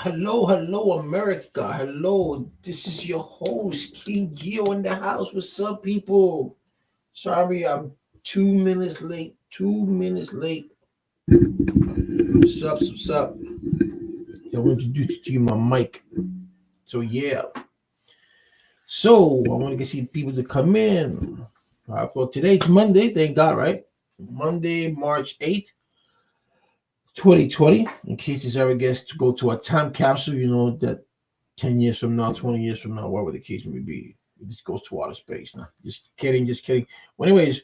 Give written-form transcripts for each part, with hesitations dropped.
Hello, America. Hello, this is your host, King Gio in the house. What's up, people? Sorry, I'm 2 minutes late. 2 minutes late. What's up? I want to introduce to you my mic. So, yeah. So, I want to get some people to come in. All right, well, today's Monday. Thank God, right? Monday, March 8th, 2020. In case this ever gets to go to a time capsule, that 10 years from now, 20 years from now, whatever the case may be, it just goes to outer space. Now, just kidding. Well, anyways,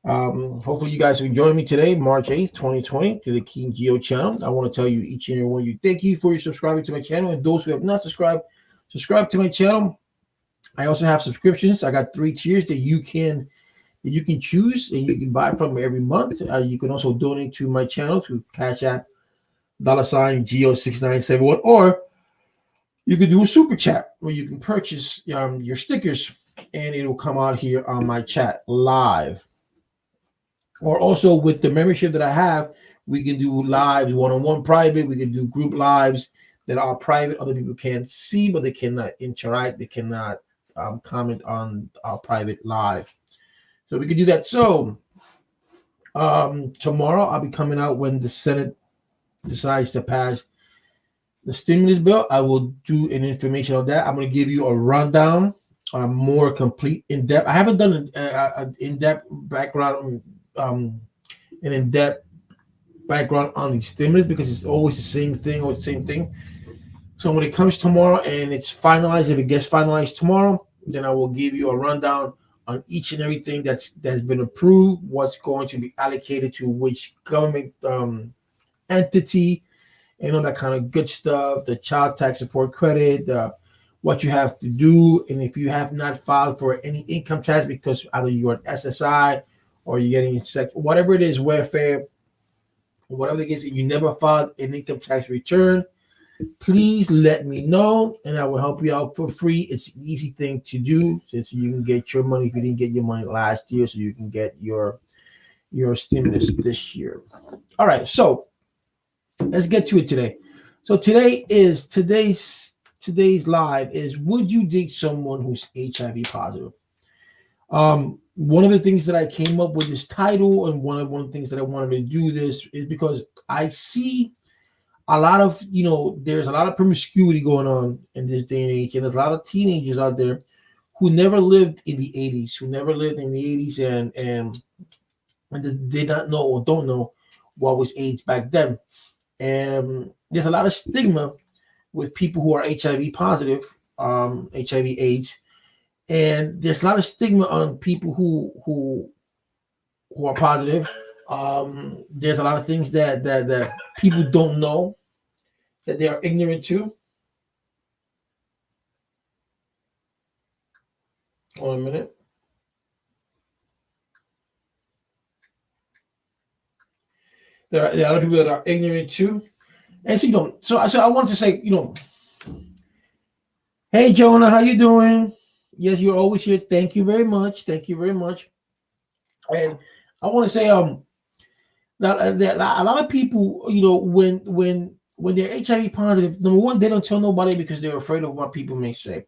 hopefully you guys are enjoying me today, March 8th, 2020, to the King Geo channel. I want to tell you, each and every one of you, thank you for your subscribing to my channel. And those who have not subscribed, subscribe to my channel. I also have subscriptions. I got 3 tiers that you can choose and you can buy from every month. You can also donate to my channel to Cash App $Geo6971, or you can do a super chat where you can purchase your stickers and it will come out here on my chat live. Or also with the membership that I have, we can do lives, one-on-one private. We can do group lives that are private. Other people can't see, but they cannot interact. They cannot comment on our private live. So we can do that. So tomorrow I'll be coming out when the Senate decides to pass the stimulus bill. I will do an information on that. I'm going to give you a rundown, more complete, in-depth. I haven't done an in-depth background, an in-depth background on the stimulus because it's always the same thing. So when it comes tomorrow and it's finalized, if it gets finalized tomorrow, then I will give you a rundown on each and everything that's been approved, what's going to be allocated to which government entity, and all that kind of good stuff, the child tax support credit, what you have to do. And if you have not filed for any income tax because either you're an SSI or you're getting whatever it is, welfare, whatever the case, you never filed an income tax return, please let me know and I will help you out for free. It's an easy thing to do since you can get your money if you didn't get your money last year, so you can get your stimulus this year. All right, so let's get to it today. So today's live is, would you date someone who's HIV positive? One of the things that I came up with this title, and one of the things that I wanted to do this is because I see a lot of, there's a lot of promiscuity going on in this day and age, and there's a lot of teenagers out there who never lived in the 80s, and did not know or don't know what was AIDS back then. And there's a lot of stigma with people who are HIV positive, HIV AIDS, and there's a lot of stigma on people who are positive. There's a lot of things that people don't know, that they are ignorant to. Hold on a minute. There are a lot of people that are ignorant too. And so I want to say, hey Jonah, how you doing? Yes, you're always here. Thank you very much. And I want to say, that a lot of people, when they're HIV positive, number one, they don't tell nobody because they're afraid of what people may say.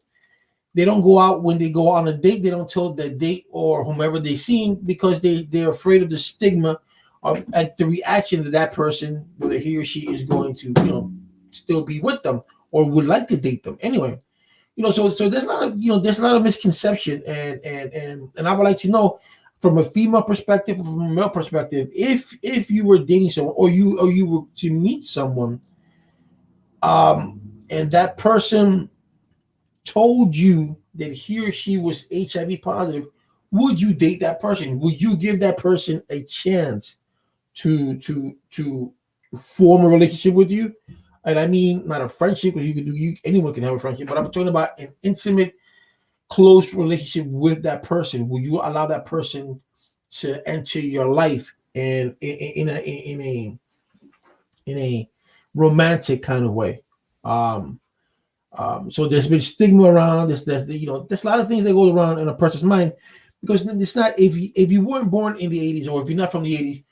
They don't go out. When they go on a date, they don't tell the date or whomever they seen because they're afraid of the stigma of at the reaction of that person, whether he or she is going to, still be with them or would like to date them anyway. So there's a lot of misconception, and I would like to know, from a female perspective, from a male perspective, if you were dating someone or you were to meet someone, and that person told you that he or she was HIV positive, would you date that person? Would you give that person a chance to form a relationship with you? And I mean, not a friendship, because anyone can have a friendship, but I'm talking about an intimate, close relationship with that person. Will you allow that person to enter your life and in a romantic kind of way? So there's been stigma around this. There's a lot of things that go around in a person's mind, because it's not, if you weren't born in the 80s, or if you're not from the 80s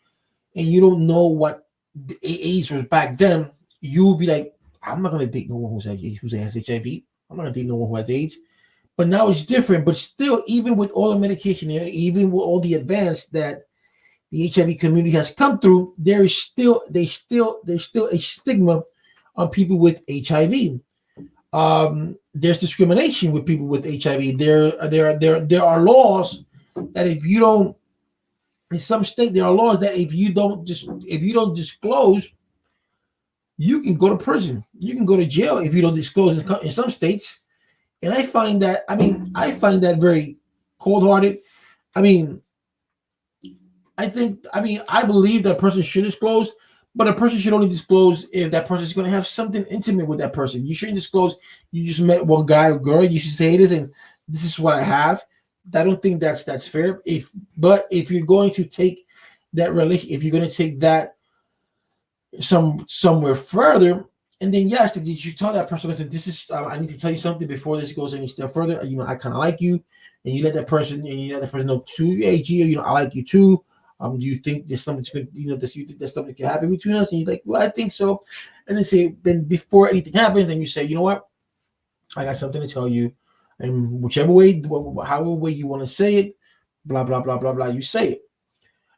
and you don't know what the AIDS was back then, you will be like, I'm not gonna date no one who has HIV. I'm not gonna date no one who has AIDS. But now it's different. But still, even with all the medication, even with all the advance that the HIV community has come through, there's still a stigma on people with HIV. There's discrimination with people with HIV. There are laws that if you don't, in some state, there are laws that if you don't disclose, you can go to prison. You can go to jail if you don't disclose in some states. And I find that very cold-hearted. I mean, I believe that a person should disclose, but a person should only disclose if that person is going to have something intimate with that person. You shouldn't disclose you just met one guy or girl. You should say, hey, listen, this is what I have. I don't think that's fair. If you're going to take that relation, if you're going to take that somewhere further, and then yes, did you tell that person, listen, this is I need to tell you something before this goes any step further. I kind of like you, and you let that person know too. Hey, Gio, I like you too. Do you think there's something good? Does you think there's something that can happen between us? And you're like, well, I think so. And then before anything happens, then you say, you know what? I got something to tell you, and however way you want to say it, blah blah blah blah blah, you say it.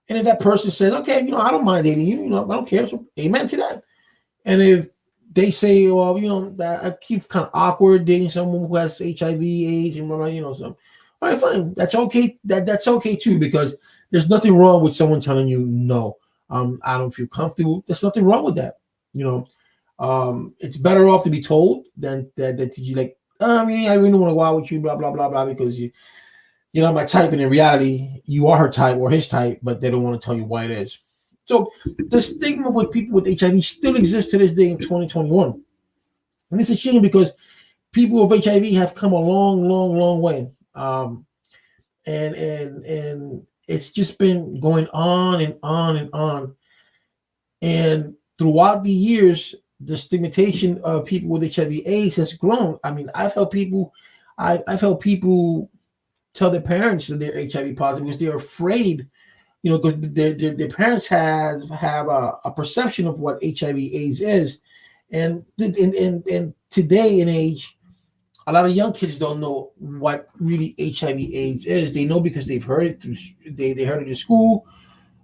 And if that person says, okay, I don't mind dating you, I don't care. So amen to that. And if they say, well, that I keep kind of awkward dating someone who has HIV, AIDS, and so all right, fine. That's okay. That's okay too, because there's nothing wrong with someone telling you no. I don't feel comfortable. There's nothing wrong with that. It's better off to be told than that you like. I really don't want to go out with you, blah blah blah blah, because you're not my type, and in reality, you are her type or his type, but they don't want to tell you why it is. So the stigma with people with HIV still exists to this day in 2021, and it's a shame because people with HIV have come a long, long, long way. And it's just been going on and on and on. And throughout the years, the stigmatization of people with HIV/AIDS has grown. I've helped people tell their parents that they're HIV positive because they're afraid, because their parents have a perception of what HIV/AIDS is, and today and age, a lot of young kids don't know what really HIV/AIDS is. They know because they've heard it they heard it in school,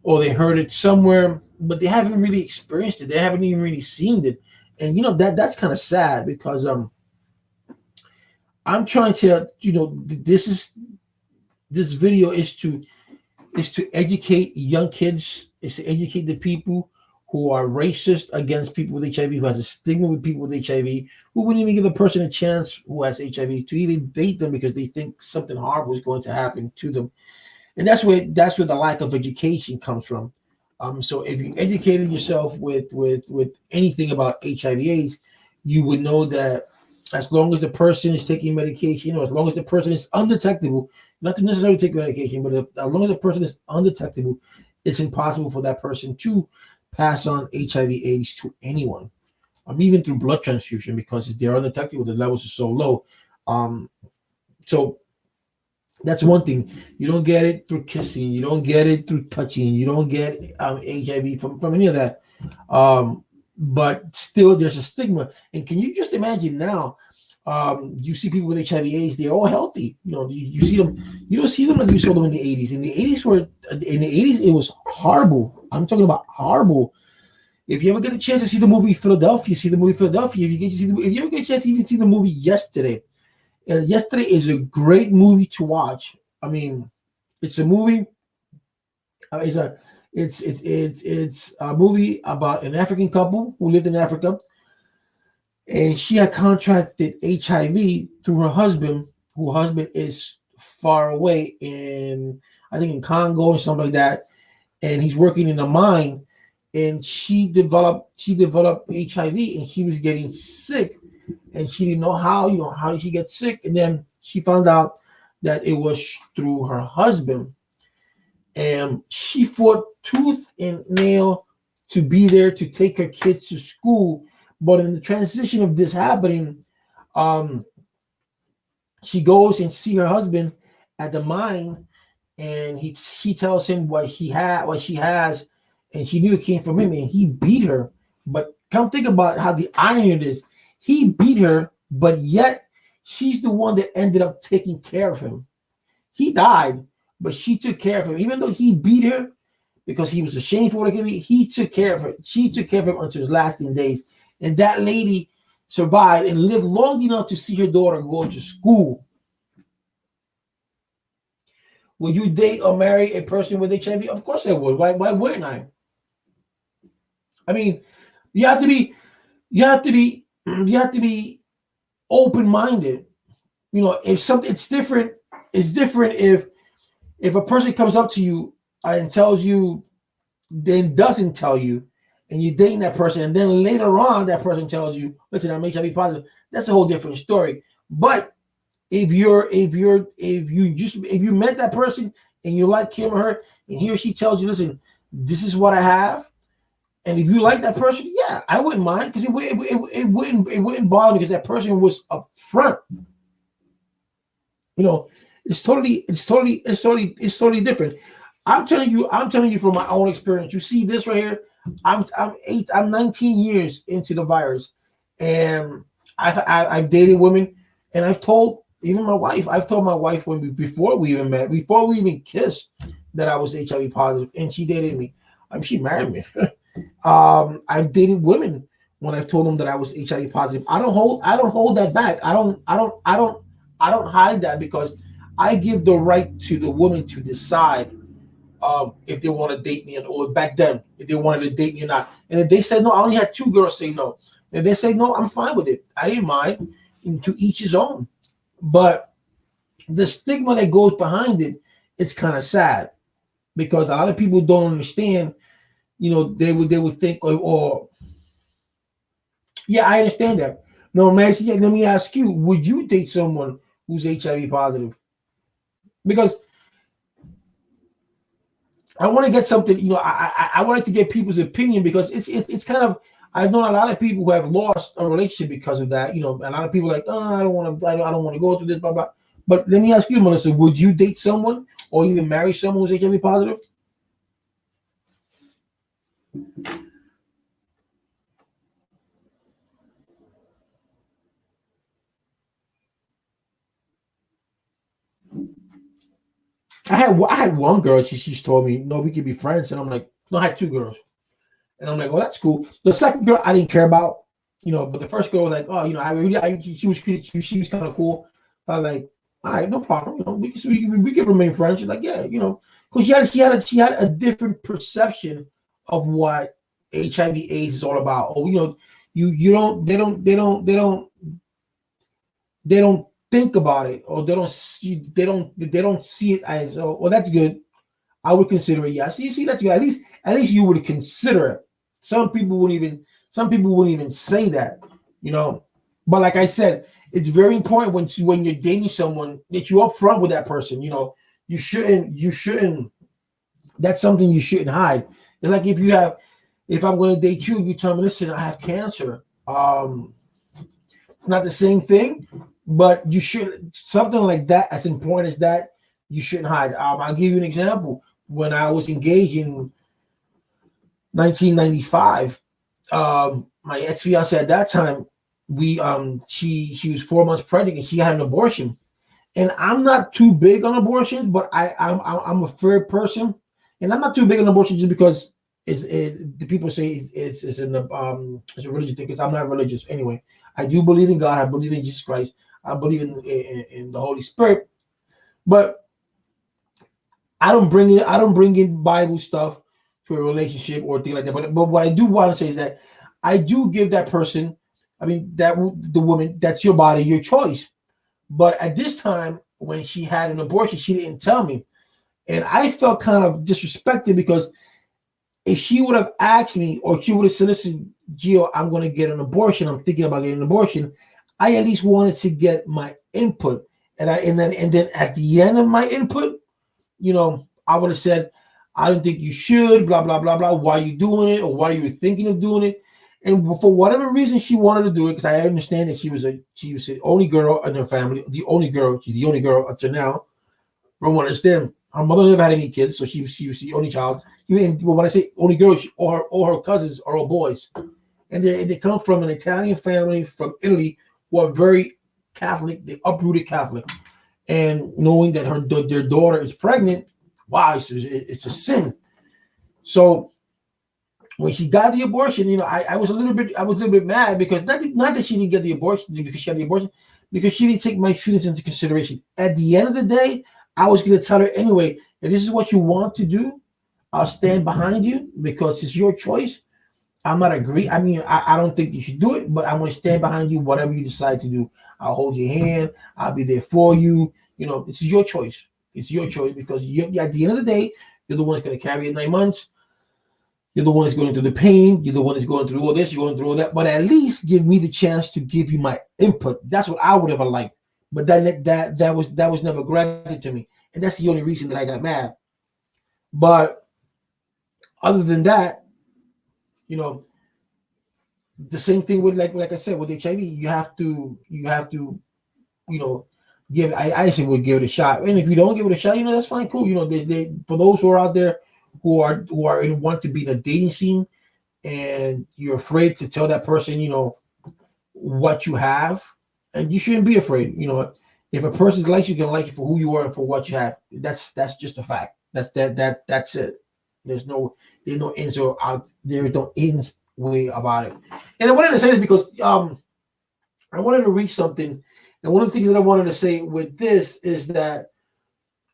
or they heard it somewhere, but they haven't really experienced it. They haven't even really seen it, and that's kind of sad because I'm trying to this video is to educate young kids, is to educate the people who are racist against people with HIV, who has a stigma with people with HIV, who wouldn't even give a person a chance who has HIV to even date them because they think something horrible is going to happen to them. And that's where the lack of education comes from. So if you educated yourself with anything about HIV/AIDS, you would know that as long as the person is taking medication, or as long as the person is undetectable, not to necessarily take medication, but as long as the person is undetectable, it's impossible for that person to pass on HIV/AIDS to anyone, even through blood transfusion, because they're undetectable, the levels are so low. So that's one thing. You don't get it through kissing. You don't get it through touching. You don't get HIV from any of that. But still, there's a stigma. And can you just imagine now? You see people with HIV/AIDS; they're all healthy. You see them. You don't see them like you saw them in the 80s. In the 80s, it was horrible. I'm talking about horrible. If you ever get a chance to see the movie Philadelphia, see the movie Philadelphia. If you ever get a chance to even see the movie Yesterday, Yesterday is a great movie to watch. It's a movie. It's a movie about an African couple who lived in Africa, and she had contracted HIV through her husband, whose husband is far away I think in Congo or something like that, and he's working in a mine. And she developed HIV, and she was getting sick, and she didn't know how did she get sick, and then she found out that it was through her husband, and she fought tooth and nail to be there to take her kids to school. But in the transition of this happening, she goes and see her husband at the mine, and she tells him what she has, and she knew it came from him, and he beat her. But come think about how the irony of this. He beat her, but yet she's the one that ended up taking care of him. He died, but she took care of him. Even though he beat her because he was ashamed for what it could be, he took care of her. She took care of him until his lasting days. And that lady survived and lived long enough to see her daughter go to school. Would you date or marry a person with HIV? Of course I would. Why wouldn't I? I mean, you have to be you have to be open-minded. You know, if something it's different if a person comes up to you and tells you, then doesn't tell you, and you're dating that person, and then later on that person tells you, listen, I'm HIV positive, that's a whole different story. But if you met that person and you like him or her, and he or she tells you, listen, this is what I have, and if you like that person, yeah, I wouldn't mind, because it wouldn't bother me, because that person was upfront. You know, it's totally different. I'm telling you from my own experience. You see this right here. I'm 19 years into the virus, and I've dated women, and I've told even my wife. I've told my wife before we even met, before we even kissed, that I was HIV positive, and she dated me. She married me. I've dated women when I've told them that I was HIV positive. I don't hold that back. I don't hide that, because I give the right to the woman to decide if they want to date me, or back then, if they wanted to date me or not. And if they said no, I only had 2 girls say no. If they say no, I'm fine with it. I didn't mind. And to each his own. But the stigma that goes behind it, it's kind of sad, because a lot of people don't understand. You know, they would think, or yeah, I understand that. No, man. Let me ask you: would you date someone who's HIV positive? Because I want to get something, you know, I wanted to get people's opinion, because it's kind of, I've known a lot of people who have lost a relationship because of that. You know, a lot of people are like, oh, I don't want to go through this, blah blah. But let me ask you, Melissa, would you date someone or even marry someone who's HIV positive? I had one girl. She's told me, no, we could be friends, and I'm like, no, I had 2 girls. And I'm like, well, that's cool. The second girl I didn't care about, you know, but the first girl was like, oh, you know, she was kind of cool. I was like, all right, no problem. You know, we can remain friends. She's like, yeah, you know, because she had a different perception of what HIV/AIDS is all about. Oh, you know, you don't they don't think about it, or they don't see it as, oh, well, that's good. I would consider it. Yes, you see, that's good. At least you would consider it. Some people wouldn't even say that, you know. But like I said, it's very important when you're dating someone that you're upfront with that person. You know, you shouldn't. That's something you shouldn't hide. It's like if I'm going to date you, you tell me, listen, I have cancer. It's not the same thing, but you should, something like that, as important as that, you shouldn't hide. I'll give you an example. When I was engaged in 1995, my ex-fiance at that time, she was 4 months pregnant, and she had an abortion. And I'm not too big on abortions, but I'm a fair person, and I'm not too big on abortion just because the people say it's a religious thing, because I'm not religious anyway. I do believe in God. I believe in Jesus Christ. I believe in the Holy Spirit, but I don't bring in Bible stuff to a relationship or thing like that. But what I do want to say is that I do give that person, I mean, the woman, that's your body, your choice. But at this time, when she had an abortion, she didn't tell me, and I felt kind of disrespected, because if she would have asked me, or she would have said, listen, Gio, I'm going to get an abortion, I'm thinking about getting an abortion, I at least wanted to get my input, and then at the end of my input, you know, I would have said, I don't think you should, blah, blah, blah, blah. Why are you doing it, or why are you thinking of doing it? And for whatever reason she wanted to do it, because I understand that she was the only girl in her family, she's the only girl until now. From what I understand, her mother never had any kids, so she was the only child. Even when I say only girl, all her cousins are all boys. and they come from an Italian family from Italy who are very Catholic, they uprooted Catholic, and knowing that their daughter is pregnant, wow, it's a sin. So when she got the abortion, I was a little bit mad because not that she didn't get the abortion because she had the abortion, because she didn't take my feelings into consideration. At the end of the day, I was going to tell her anyway, if this is what you want to do, I'll stand behind you because it's your choice. I'm not agree. I mean, I don't think you should do it, but I'm going to stand behind you, whatever you decide to do. I'll hold your hand. I'll be there for you. This is your choice. It's your choice because at the end of the day, you're the one that's going to carry it 9 months. You're the one that's going through the pain. You're the one that's going through all this. You're going through all that. But at least give me the chance to give you my input. That's what I would have liked. But that was never granted to me, and that's the only reason that I got mad. But other than that, you know, the same thing with like I said with HIV. You have to give. I say we'll give it a shot, and if you don't give it a shot, that's fine, cool. They for those who are out there who want to be in a dating scene and you're afraid to tell that person, what you have, and you shouldn't be afraid. If a person likes you, gonna like you for who you are and for what you have. That's just a fact. That's it. There's no ins or out. There's no ins way about it. And I wanted to say this because I wanted to reach something. And one of the things that I wanted to say with this is that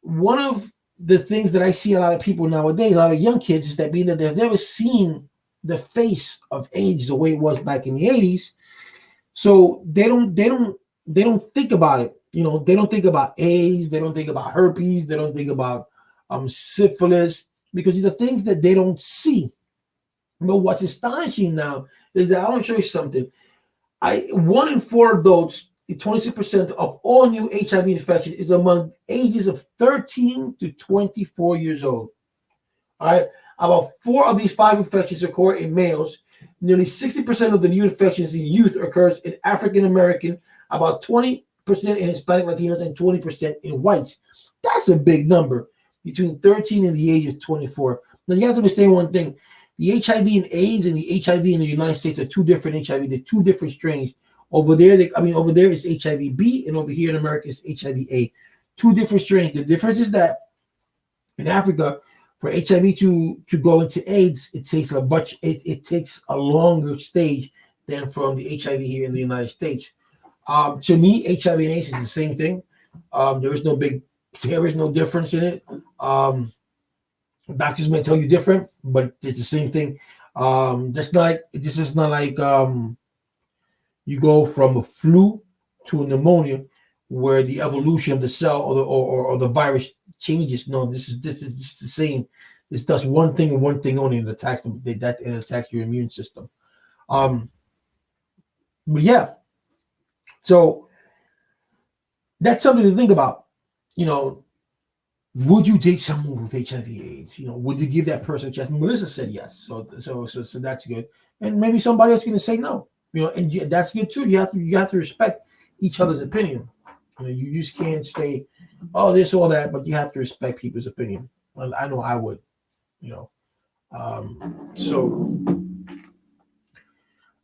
one of the things that I see a lot of people nowadays, a lot of young kids, is that being that they've never seen the face of AIDS the way it was back in the 80s. So they don't think about it. They don't think about AIDS, they don't think about herpes, they don't think about syphilis, because these are things that they don't see. But what's astonishing now is that I want to show you something. 1 in 4 adults, 26% of all new HIV infections is among ages of 13 to 24 years old. All right. About 4 of these 5 infections occur in males. Nearly 60% of the new infections in youth occurs in African American, about 20% in Hispanic Latinos, and 20% in whites. That's a big number between 13 and the age of 24. Now you have to understand one thing. The HIV and AIDS and the HIV in the United States are 2 different HIV. They're 2 different strains. Over there, over there it's HIV-B, and over here in America it's HIV-A. 2 different strains. The difference is that in Africa, for HIV to go into AIDS, it takes a longer stage than from the HIV here in the United States. To me, HIV and AIDS is the same thing. There is no difference in it. Doctors may tell you different, but it's the same thing. This is not like you go from a flu to a pneumonia, where the evolution of the cell or the virus changes. No, this is the same. This does one thing and one thing only, and it attacks your immune system. But yeah, so that's something to think about. Would you date someone with HIV/AIDS? Would you give that person a chance? Melissa said yes, so that's good. And maybe somebody else is going to say no. And that's good too. You have to respect each other's opinion. You just can't say, "Oh, this or that," but you have to respect people's opinion. Well, I know I would. So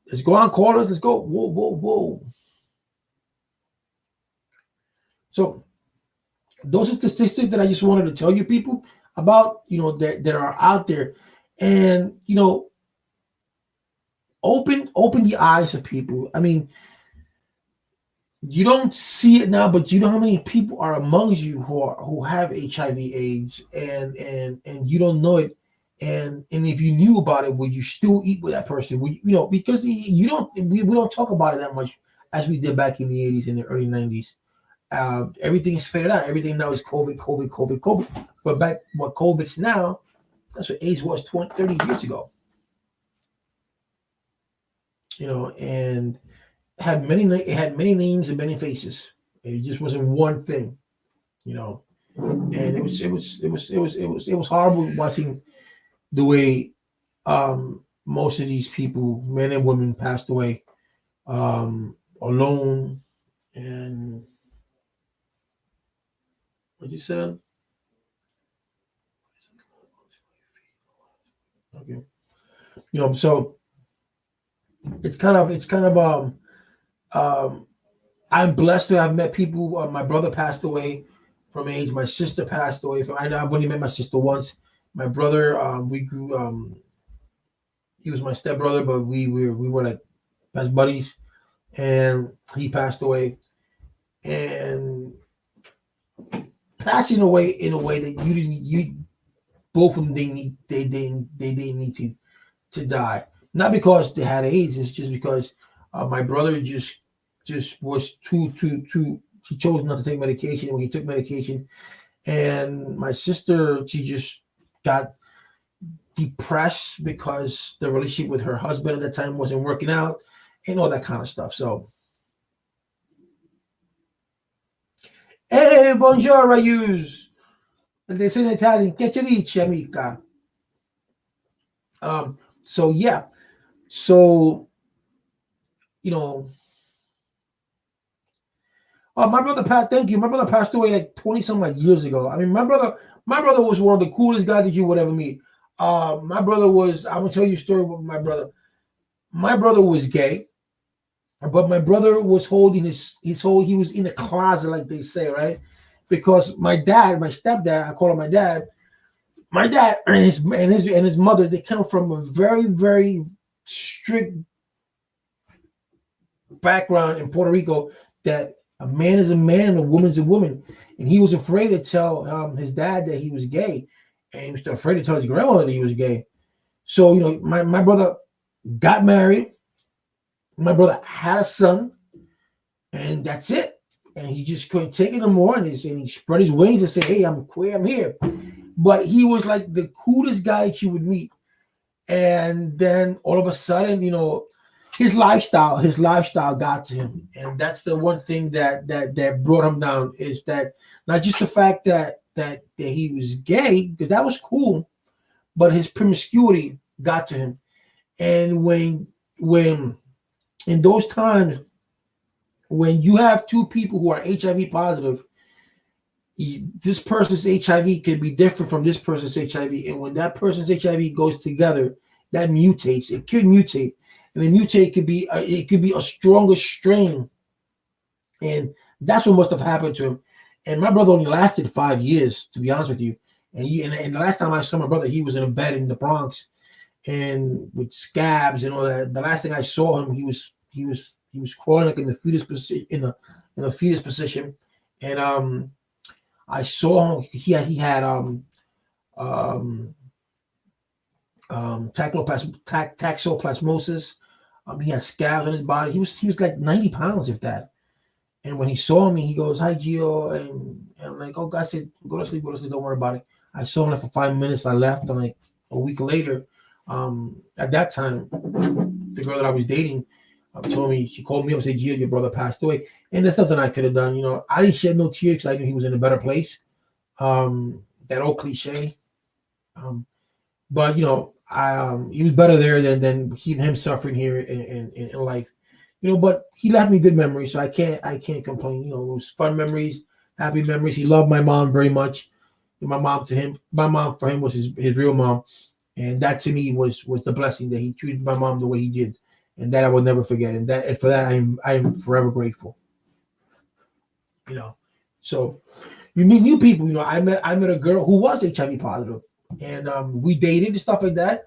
let's go on, callers. Let's go. Whoa. So those are statistics that I just wanted to tell you people about, that are out there, and open the eyes of people. I mean, you don't see it now, but you know how many people are amongst you who have HIV/AIDS, and you don't know it, and if you knew about it, would you still eat with that person? Because we don't talk about it that much as we did back in the 80s and the early 90s. Everything is figured out. Everything now is COVID. But back what COVID's now, that's what AIDS was 30 years ago. And it had many names and many faces. It just wasn't one thing, And it was horrible watching the way most of these people, men and women, passed away alone. And what you said? Okay. So um I'm blessed to have met people. My brother passed away from AIDS. My sister passed away from. I've only met my sister once. My brother, we grew. He was my stepbrother, but we were like best buddies, and he passed away. And passing away in a way that you both of them they didn't need to die. Not because they had AIDS. It's just because my brother just was too. He chose not to take medication. When he took medication, and my sister, she just got depressed because the relationship with her husband at the time wasn't working out, and all that kind of stuff. So, hey, bonjour, Rayus. They say in Italian, che ci dici, amica? So yeah, so you know, my brother Pat, thank you. My brother passed away like 20 some like years ago. I mean, my brother was one of the coolest guys that you would ever meet. My brother was. I'm gonna tell you a story with my brother. My brother was gay, but my brother was holding his whole. He was in the closet, like they say, right? Because my dad, my stepdad, I call him my dad. My dad and his mother, they come from a very very strict background in Puerto Rico that a man is a man and a woman is a woman. And he was afraid to tell his dad that he was gay. And he was afraid to tell his grandmother that he was gay. So, my brother got married. My brother had a son. And that's it. And he just couldn't take it no more. And he spread his wings and said, hey, I'm queer, I'm here. But he was like the coolest guy you would meet. And then all of a sudden, his lifestyle got to him, and that's the one thing that brought him down, is that not just the fact that he was gay, because that was cool, but his promiscuity got to him. And when in those times when you have two people who are HIV positive, this person's HIV could be different from this person's HIV, and when that person's HIV goes together, that mutates. It could mutate, and the mutate could be a stronger strain, and that's what must have happened to him. And my brother only lasted 5 years, to be honest with you. And the last time I saw my brother, he was in a bed in the Bronx, and with scabs and all that. The last thing I saw him, he was crawling like in the fetus position, in a fetus position, and I saw him. He had taxoplasmosis. He had scabs on his body. He was like 90 pounds, if that. And when he saw me, he goes, "Hi, Gio," and I'm like, "Oh, God said, go to sleep, don't worry about it." I saw him like for 5 minutes. I left, and like a week later, at that time, the girl that I was dating told me, she called me up and said, "Gio, your brother passed away," and there's nothing I could have done. I didn't shed no tears because I knew he was in a better place. That old cliche. But he was better there than him suffering here in life. But he left me good memories, so I can't complain. It was fun memories, happy memories. He loved my mom very much. And my mom for him was his real mom, and that to me was the blessing that he treated my mom the way he did, and that I will never forget. And for that I am forever grateful. So you meet new people. I met a girl who was HIV positive, and we dated and stuff like that.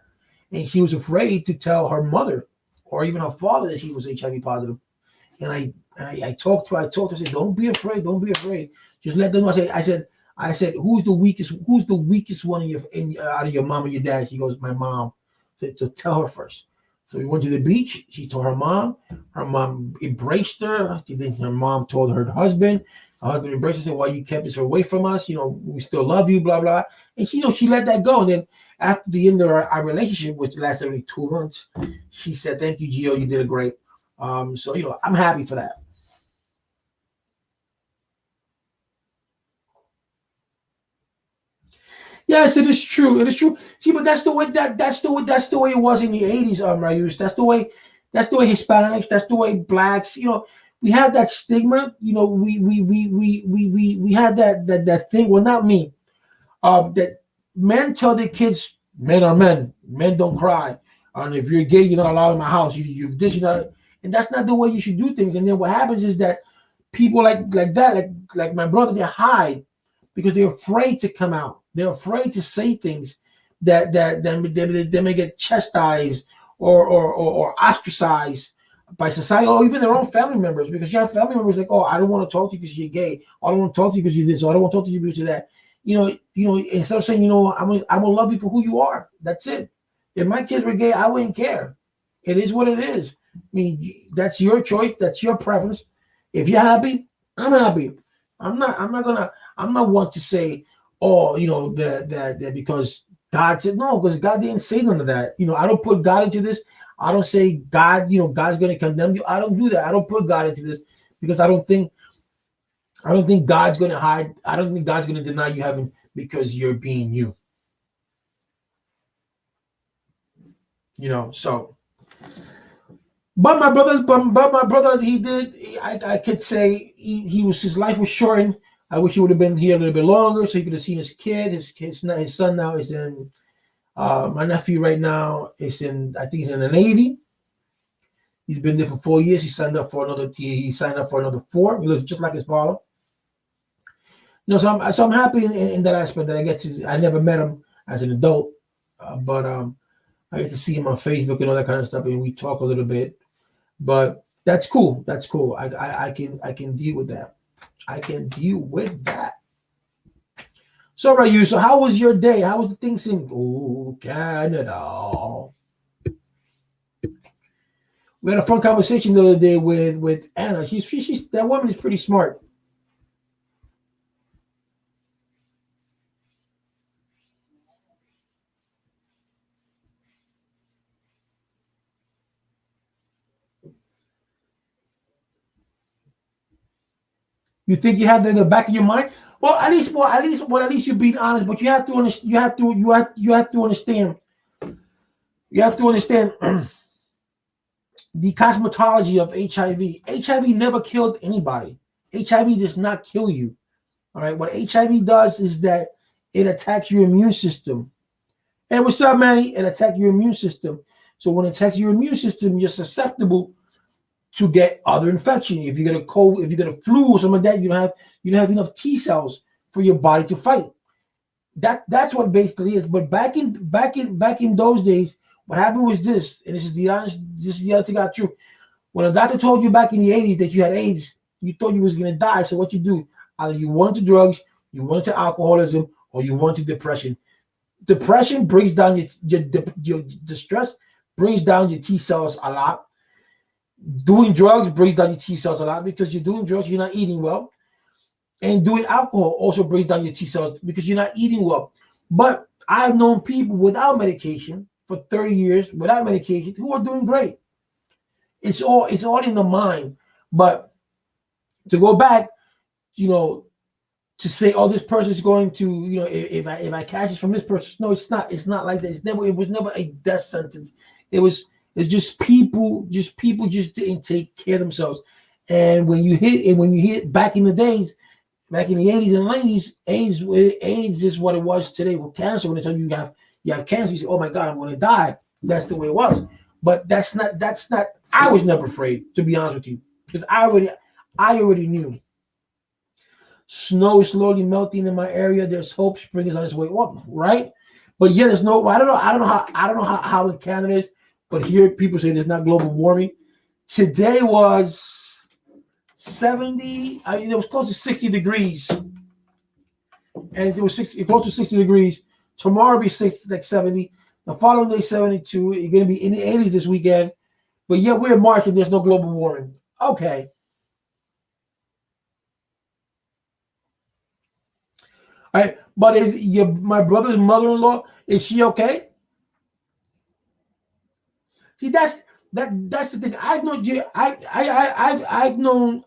And she was afraid to tell her mother or even her father that she was HIV positive. And I talked to her. I said, "Don't be afraid. Don't be afraid. Just let them know." I said, "Who's the weakest? Who's the weakest one out of your mom and your dad?" She goes, "My mom." So tell her first. So we went to the beach. She told her mom. Her mom embraced her. Then her mom told her husband. Her husband embraced her, said, "Why you kept this away from us? We still love you, blah, blah." And she let that go. And then after the end of our relationship, which lasted only 2 months, she said, "Thank you, Gio. You did a great." So I'm happy for that. Yes, it is true. It is true. See, but that's the way it was in the 80s, Rayus. That's the way Hispanics, that's the way blacks, we have that stigma. We had that thing. Well, not me. That men tell their kids, men are men. Men don't cry. And if you're gay, you're not allowed in my house. You this, you not, and that's not the way you should do things. And then what happens is that people like that, like my brother, they hide because they're afraid to come out. They're afraid to say things that they may get chastised or ostracized by society or even their own family members, because you have family members like, oh, I don't want to talk to you because you're gay. I don't want to talk to you because you're this. Or I don't want to talk to you because you're that. Instead of saying, I'm gonna love you for who you are. That's it. If my kids were gay, I wouldn't care. It is what it is. I mean, that's your choice. That's your preference. If you're happy, I'm happy. I'm not one to say, oh, that because God said no, because God didn't say none of that. I don't put God into this. I don't say God, God's going to condemn you. I don't do that. I don't put God into this because I don't think God's going to hide. I don't think God's going to deny you heaven because you're being you. So. But my brother, I could say his life was shortened. I wish he would have been here a little bit longer so he could have seen his kid. His son now is in. My nephew right now is I think he's in the Navy. He's been there for 4 years. He signed up for another 4. He looks just like his father. So I'm happy in that aspect that I get to. I never met him as an adult, but I get to see him on Facebook and all that kind of stuff, and we talk a little bit. But that's cool. That's cool. I can deal with that. I can deal with that. So, Rayu, so how was your day? How was the things in Canada? We had a fun conversation the other day with Anna. She's that woman is pretty smart. You think you have that in the back of your mind? Well, at least you're being honest. But you have to understand. You have to understand. You have to understand the cosmetology of HIV. HIV never killed anybody. HIV does not kill you. All right. What HIV does is that it attacks your immune system. And what's up, Manny? It attacks your immune system. So when it attacks your immune system, you're susceptible to get other infection. If you get a cold, if you get a flu or something like that, you don't have enough T cells for your body to fight. That's what basically is. But back in those days, what happened was this, and this is the other thing I true. When a doctor told you back in the 80s that you had AIDS, you thought you was gonna die. So what you do? Either you went to drugs, you went to alcoholism, or you went to depression. Depression brings down your distress, brings down your T cells a lot. Doing drugs brings down your T cells a lot because you're doing drugs, you're not eating well. And doing alcohol also brings down your T cells because you're not eating well. But I've known people without medication for 30 years, without medication, who are doing great. It's all in the mind. But to go back, to say, oh, this person is going to, if I catch this from this person, no, it's not. It's not like that. It was never a death sentence. It's just people just didn't take care of themselves. And when you hit back in the days, back in the 80s and 90s, AIDS is what it was today with cancer. When they tell you you have cancer, you say, oh my God, I'm going to die. That's the way it was. But that's not. I was never afraid, to be honest with you, because I already knew. Snow is slowly melting in my area. There's hope. Spring is on its way up, right? But yeah, there's no. I don't know how in Canada is, but here people say there's not global warming. Today was 70. It was close to 60 degrees, and it was close to 60 degrees. Tomorrow will be 70. The following day 72. You're going to be in the 80s this weekend. But yeah, we're in March and there's no global warming. Okay. All right, but my brother's mother-in-law, is she okay? See, that's the thing. I've known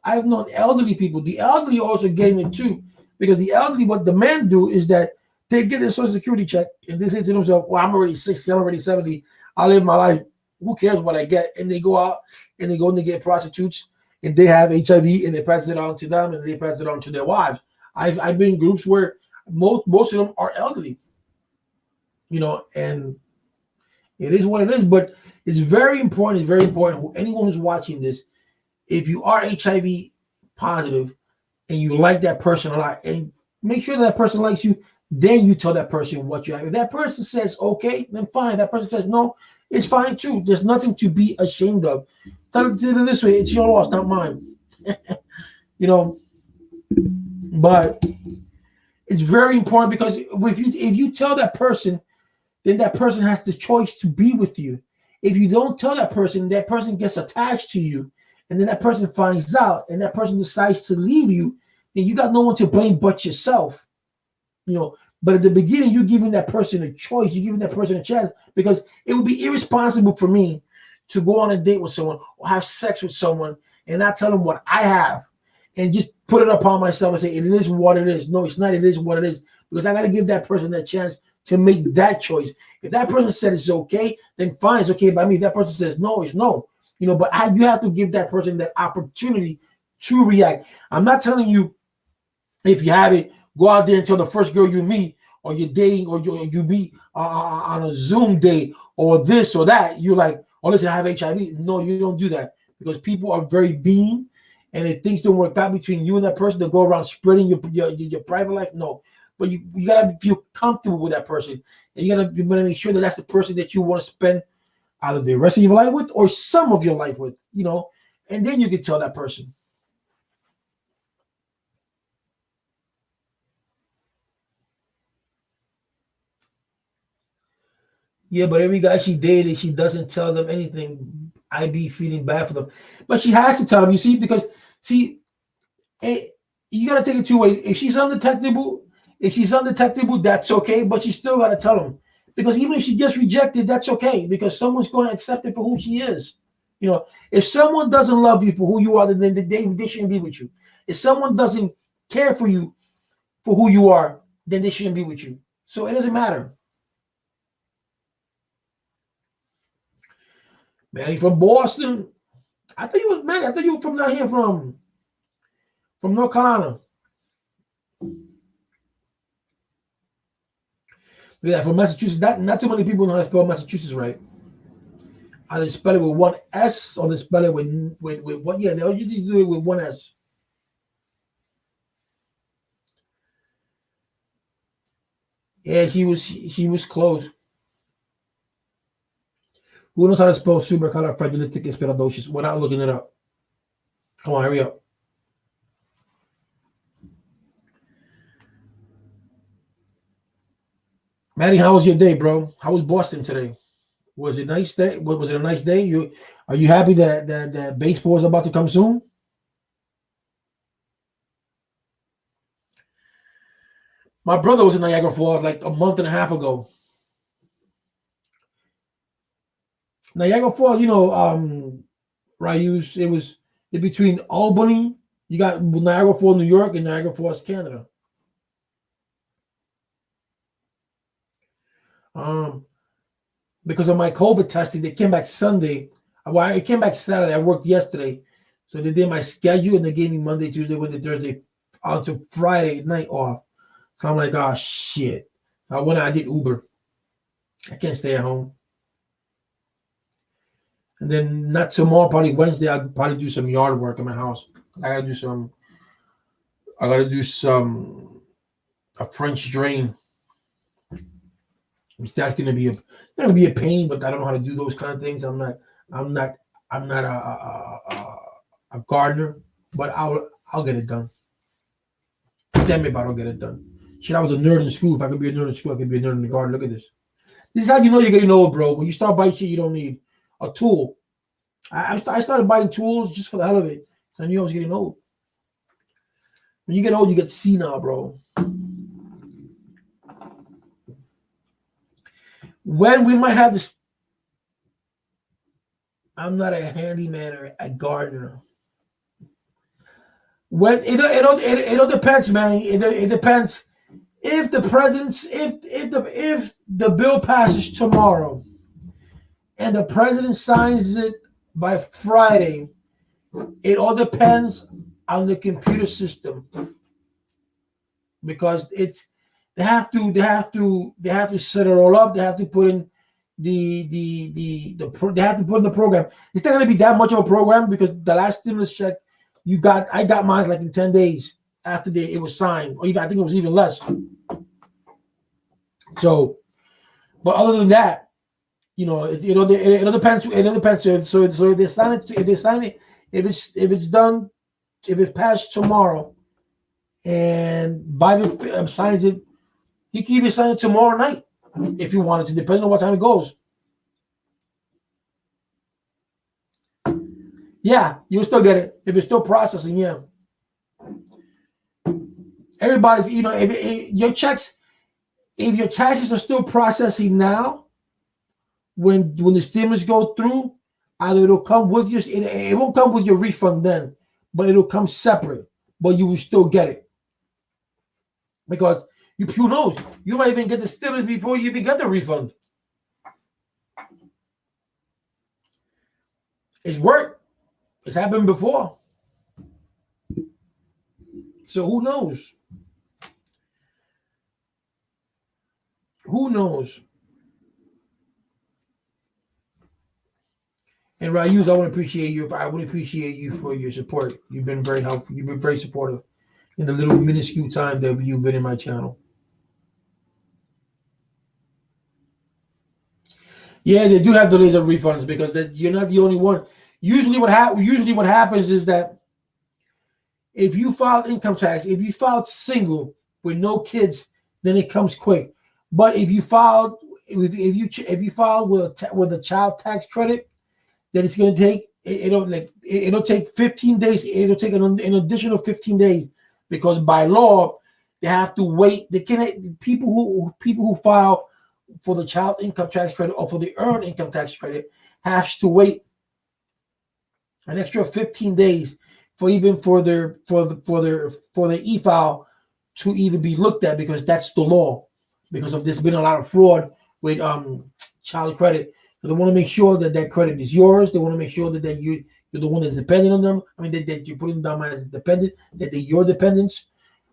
elderly people. The elderly also getting it too, because the elderly, what the men do is that they get their Social Security check and they say to themselves, "Well, I'm already 60, I'm already 70. I live my life. Who cares what I get?" And they go out and they get prostitutes, and they have HIV, and they pass it on to them, and they pass it on to their wives. I've been in groups where most of them are elderly, and It is what it is, but it's very important. It's very important. Anyone who's watching this, if you are HIV positive and you like that person a lot, and make sure that person likes you, then you tell that person what you have. If that person says okay, then fine. That person says no, it's fine too. There's nothing to be ashamed of. Tell it this way: it's your loss, not mine. You know, but it's very important because if you tell that person, then that person has the choice to be with you. If you don't tell that person gets attached to you, and then that person finds out, and that person decides to leave you, then you got no one to blame but yourself. You know, but at the beginning, you're giving that person a choice. You're giving that person a chance, because it would be irresponsible for me to go on a date with someone or have sex with someone and not tell them what I have and just put it upon myself and say, it is what it is. No, it's not. It is what it is, because I got to give that person that chance to make that choice. If that person said it's okay, then fine, it's okay by me. If that person says no, it's no. You know, but you have to give that person that opportunity to react. I'm not telling you, if you have it, go out there and tell the first girl you meet, or you're dating, or you meet on a Zoom date, or this or that. You're like, oh, listen, I have HIV. No, you don't do that, because people are very mean, and if things don't work out between you and that person, they go around spreading your private life. No, but you gotta feel comfortable with that person, and you gotta make sure that that's the person that you want to spend either the rest of your life with or some of your life with. You know, and then you can tell that person. Yeah, but every guy she dated, she doesn't tell them anything. I be feeling bad for them, but she has to tell them. You see, because see, you gotta take it two ways. If she's undetectable, that's okay. But you still gotta tell them, because even if she gets rejected, that's okay, because someone's going to accept it for who she is. You know, if someone doesn't love you for who you are, then they shouldn't be with you. If someone doesn't care for you for who you are, then they shouldn't be with you. So it doesn't matter. Man, you from Boston? I thought you was man. I thought you were from down here from North Carolina. Yeah, from Massachusetts. Not too many people know how to spell Massachusetts right. Either spell it with one S or they spell it with one. Yeah, they usually do it with one S. Yeah, he was close. Who knows how to spell supercalifragilisticexpialidocious without looking it up? Come on, hurry up. Maddie, how was your day, bro? How was Boston today? Was it a nice day? Was it a nice day? Are you happy that baseball is about to come soon? My brother was in Niagara Falls like a month and a half ago. Niagara Falls, Ryus, it was in between Albany. You got Niagara Falls, New York, and Niagara Falls, Canada. Um, because of my COVID testing, they came back Sunday. Well, I came back Saturday. I worked yesterday, so they did my schedule and they gave me Monday, Tuesday, Wednesday, Thursday, until Friday night off. So I'm like, oh shit. When I did Uber, I can't stay at home. And then not tomorrow, probably Wednesday, I'll probably do some yard work in my house. I gotta do some. I gotta do a French drain. Which that's gonna be a pain, but I don't know how to do those kind of things. I'm not a gardener, but I'll get it done. Damn it, if I don't get it done. Shit, I was a nerd in school. If I could be a nerd in school, I could be a nerd in the garden. Look at this. This is how you know you're getting old, bro. When you start buying shit you don't need. A tool. I started buying tools just for the hell of it. So I knew I was getting old. When you get old, you get senile, bro. When we might have this, I'm not a handyman or a gardener. When it all depends, man. It depends. If the bill passes tomorrow and the president signs it by Friday, it all depends on the computer system, because they have to set it all up. They have to put in they have to put in the program. It's not going to be that much of a program because the last stimulus check I got mine like in 10 days after it was signed, or even I think it was even less. So, but other than that, it all depends. It all depends. So if they sign it, if it's done, if it's passed tomorrow, and Biden signs it, he can even sign it tomorrow night if you wanted to, depending on what time it goes. Yeah, you'll still get it if it's still processing. Yeah, everybody's. If your checks, if your taxes are still processing now, when the stimulus go through, either it'll come with your, it won't come with your refund then, but it'll come separate. But you will still get it because who knows, you might even get the stimulus before you even get the refund. It's worked. It's happened before. So who knows? Who knows? And Rayuz, I want to appreciate you. I would appreciate you for your support. You've been very helpful. You've been very supportive in the little minuscule time that you've been in my channel. Yeah, they do have delays of refunds because you're not the only one. Usually what happens is that if you filed income tax, if you filed single with no kids, then it comes quick. But if you filed with a child tax credit, then it's going to take it'll take 15 days. It'll take an additional 15 days because by law they have to wait. They can't people who file for the child income tax credit or for the earned income tax credit has to wait an extra 15 days for their e-file to even be looked at because that's the law. Because there's been a lot of fraud with child credit. So they want to make sure that credit is yours. They want to make sure that you're the one that's dependent on them. I mean, that you're putting them down as dependent, that they're your dependents,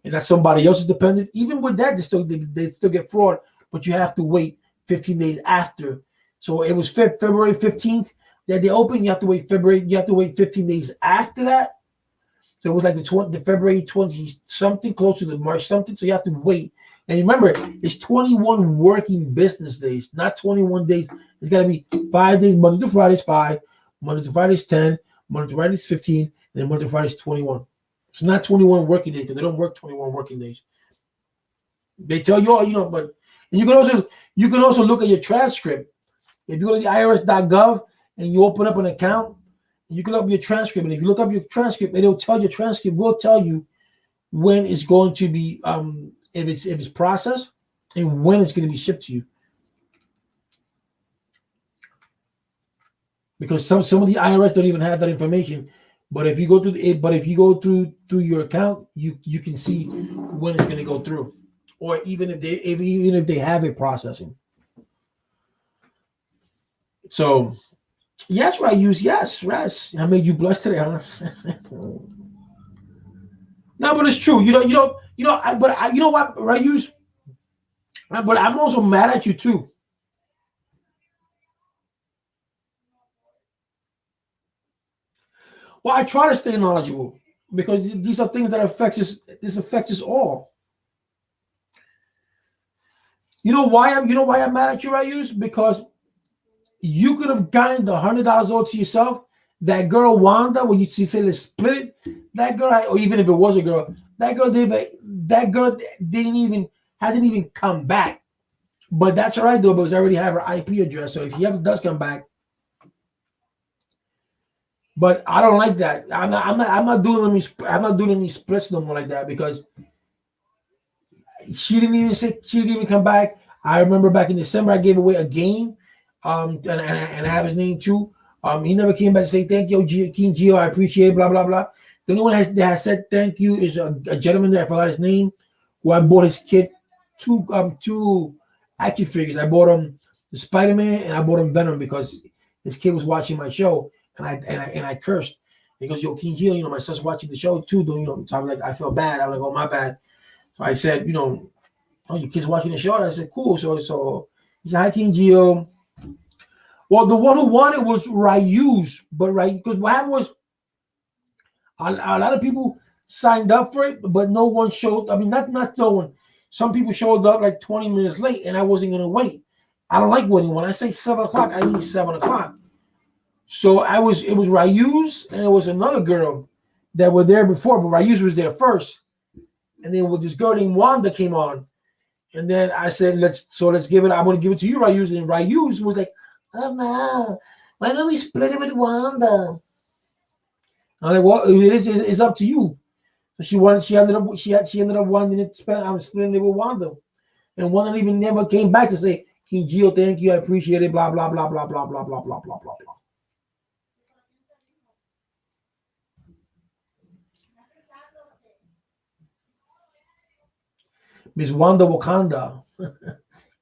and that somebody else is dependent. Even with that, they still get fraud, but you have to wait 15 days after. So it was February 15th that they opened. You have to wait 15 days after that. So it was like the February 20 something, close to the March something. So you have to wait. And remember, it's 21 working business days, not 21 days. It's got to be 5 days. Monday to Friday is 5. Monday to Friday is 10. Monday to Friday is 15. And then Monday to Friday is 21. It's not 21 working days because they don't work 21 working days. They tell you all, but and you can also look at your transcript. If you go to the irs.gov and you open up an account, you can look up your transcript. And if you look up your transcript, your transcript will tell you when it's going to be if it's processed and when it's going to be shipped to you. Because some of the IRS don't even have that information. But if you go through your account, you can see when it's going to go through, or even if they have it processing. So yes, yes. I made you blush today, huh? No, but it's true. You know what, Rayuz? But I'm also mad at you too. Well, I try to stay knowledgeable because these are things that affects us. This affects us all. You know why I'm mad at you, Rayuz? Because you could have gotten the $100 all to yourself. That girl Wanda, when you say let's split it, that girl, or even if it was a girl, that girl hasn't even come back. But that's all right though, because I already have her IP address. So if she ever does come back, but I don't like that. I'm not doing any splits no more like that because she didn't even come back. I remember back in December I gave away a game, and I have his name too. He never came back to say thank you, King Gio. I appreciate it, blah blah blah. The only one that has said thank you is a gentleman that I forgot his name, who I bought his kid two action figures. I bought him the Spider-Man and I bought him Venom because his kid was watching my show and I cursed because King Gio, my son's watching the show too. So I'm like, I felt bad. I'm like, oh my bad. So I said, oh, your kid's watching the show. And I said, cool. So he said, hi, King Gio. Well, the one who won it was Ryu's, but because what happened was a lot of people signed up for it, but no one showed. I mean, not no one. Some people showed up like 20 minutes late, and I wasn't gonna wait. I don't like waiting. When I say 7 o'clock, I mean 7 o'clock. So it was Ryu's, and it was another girl that were there before, but Ryu's was there first. And then with this girl named Wanda came on. And then I said, let's give it. I'm gonna give it to you, Ryu's. And Ryu's was like, oh no, why don't we split it with Wanda? I'm like, well, it's up to you. So she ended up wanting it spent. I'm splitting it with Wanda. And Wanda even never came back to say, Gio, thank you, I appreciate it, blah, blah, blah, blah, blah, blah, blah, blah, blah, blah, blah. Miss Wanda Wakanda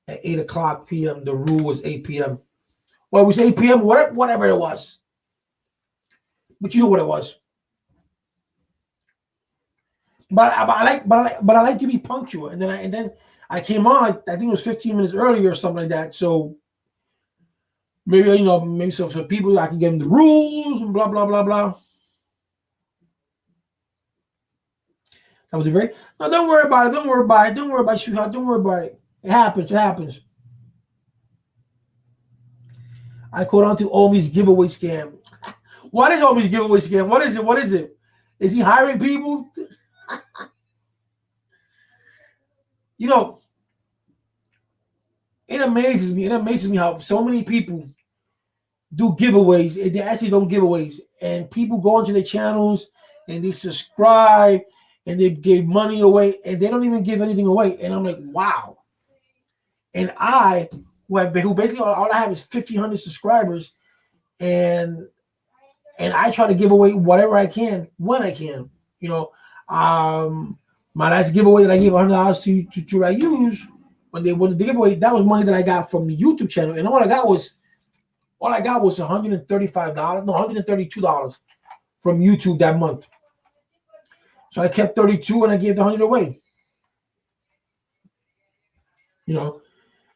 at 8 o'clock p.m. The rule was 8 p.m. Well, it was 8 p.m., whatever it was. But you know what it was. But I like to be punctual. And then I came on, I think it was 15 minutes earlier or something like that. So maybe so for people I can give them the rules and blah, blah, blah, blah. That was no, don't worry about it. Don't worry about it. Don't worry about it, sweetheart. Don't worry about it. It happens. It happens. I caught on to Omi's giveaway scam. What is Omi's giveaway scam? What is it? What is it? Is he hiring people? It amazes me. It amazes me how so many people do giveaways. They actually don't giveaways. And people go onto their channels and they subscribe and they give money away and they don't even give anything away. And I'm like, wow. And who basically all I have is 1,500 subscribers, and I try to give away whatever I can when I can. My last giveaway that I gave $100 to Ryu's when they won the giveaway, that was money that I got from the YouTube channel, and all I got was $132 from YouTube that month. So I kept 32 and I gave the 100 away.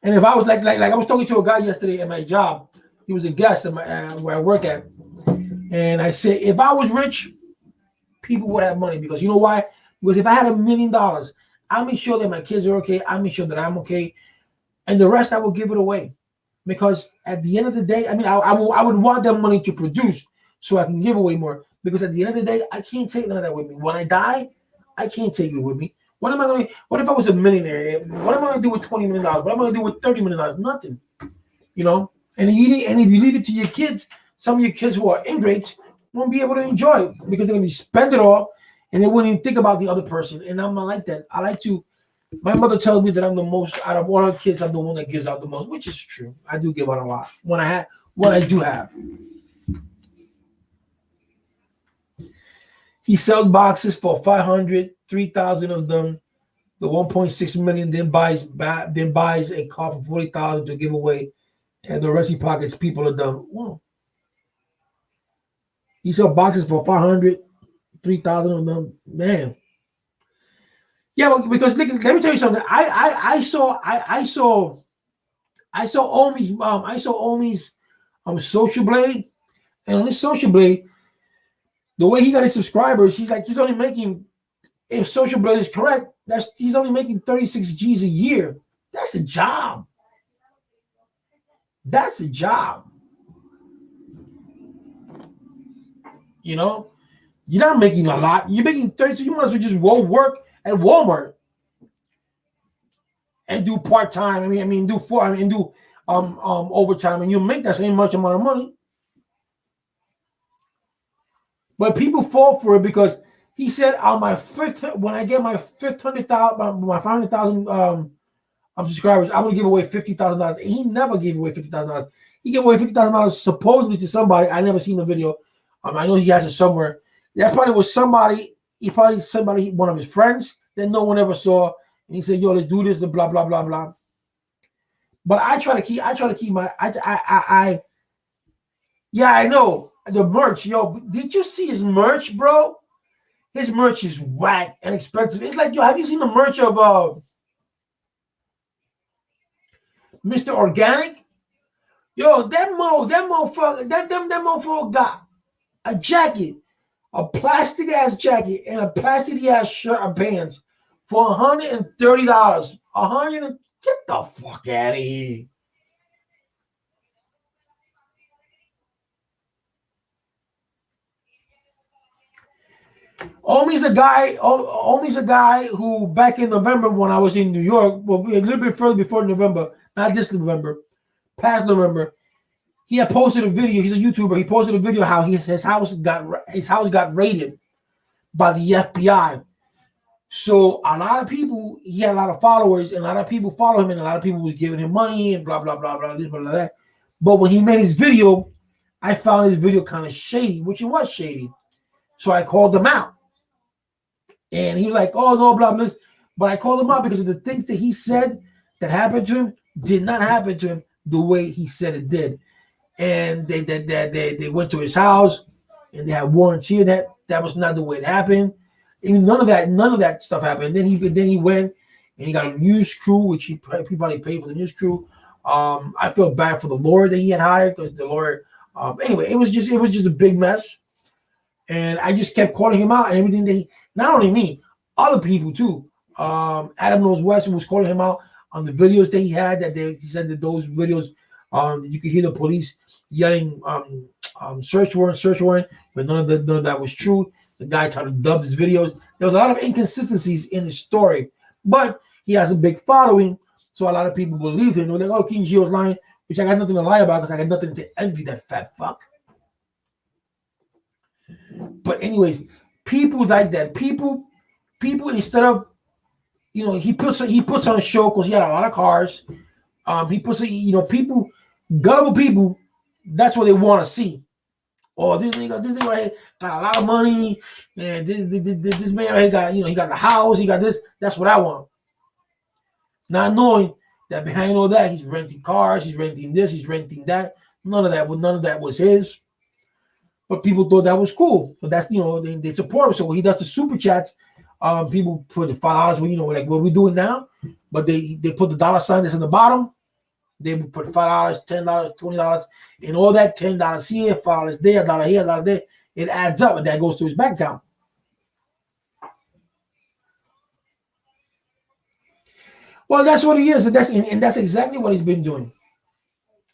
And if I was like I was talking to a guy yesterday at my job, he was a guest at where I work at, and I said, if I was rich, people would have money, because you know why? Because if I had $1 million, I make sure that my kids are okay. I make sure that I'm okay, and the rest I will give it away, because at the end of the day, I mean, I would want that money to produce so I can give away more. Because at the end of the day, I can't take none of that with me. When I die, I can't take it with me. What if I was a millionaire? What am I going to do with $20 million? What am I going to do with $30 million? Nothing. And if you leave it to your kids, some of your kids who are ingrates won't be able to enjoy it, because they're going to spend it all and they wouldn't even think about the other person. And I'm not like that. My mother tells me that I'm the most, out of all her kids, I'm the one that gives out the most, which is true. I do give out a lot what I do have. He sells boxes for 500, 3,000 of them. The 1.6 million then buys a car for 40,000 to give away, and the rest he pockets. People are dumb. Whoa. He sells boxes for 500, 3,000 of them. Man. Yeah, because let me tell you something. I saw Omi's Social Blade, and on this Social Blade, the way he got his subscribers, he's only making, if Social Blade is correct, he's only making 36 G's a year. That's a job. That's a job. You're not making a lot. You're making 32. You might as well just go work at Walmart and do part-time. Do overtime, and you make that same much amount of money. But people fall for it because he said on my fifth, when I get my 500,000 subscribers, I'm gonna give away $50,000. And he never gave away $50,000. He gave away $50,000 supposedly to somebody. I never seen the video. I know he has it somewhere. That probably was somebody. One of his friends that no one ever saw. And he said, "Yo, let's do this." The blah blah blah blah. But I try to keep my. Yeah, I know. The merch, yo, did you see his merch, bro? His merch is whack and expensive. It's like, yo, have you seen the merch of Mr. Organic? Yo, that motherfucker got a jacket, a plastic ass jacket, and a plastic ass shirt and pants for $130. Get the fuck out of here. Omi's a guy who back in November when I was in New York, well, a little bit further before November, not this November, past November, he had posted a video. He's a YouTuber. He posted a video how his house got raided by the FBI. So a lot of people, he had a lot of followers, and a lot of people follow him, and a lot of people was giving him money and blah blah blah blah this blah blah that. But when he made his video, I found his video kind of shady, which it was shady. So I called him out. And he was like, oh, no, blah, blah. But I called him out because of the things that he said that happened to him did not happen to him the way he said it did. And they went to his house and they had warrants here. That was not the way it happened. Even none of that stuff happened. Then he went and he got a news crew, which he probably paid for the news crew. I feel bad for the lawyer that he had hired because the lawyer. Anyway, it was just a big mess. And I just kept calling him out and everything that not only me, other people too. Adam Knows West was calling him out on the videos that he had. He said that those videos, you could hear the police yelling, "Search warrant," but none of that was true. The guy tried to dub his videos. There was a lot of inconsistencies in his story, but he has a big following, so a lot of people believe him. They're like, "Oh, King Gio's lying," which I got nothing to lie about because I got nothing to envy that fat fuck. But anyways, people like that. People instead of, he puts on a show because he had a lot of cars. He puts people, gullible people. That's what they want to see. Oh, this nigga right here got a lot of money, and this man right here got he got the house, he got this. That's what I want. Not knowing that behind all that, he's renting cars, he's renting this, he's renting that. None of that was his. But people thought that was cool. So that's they support him. So when he does the super chats, people put the $5, like what we doing now. But they put the dollar sign that's in the bottom. They would put $5, $10, $20, and all that $10 here, $5 there, $1 here, $1 there. It adds up, and that goes to his bank account. Well, that's what he is, and that's exactly what he's been doing.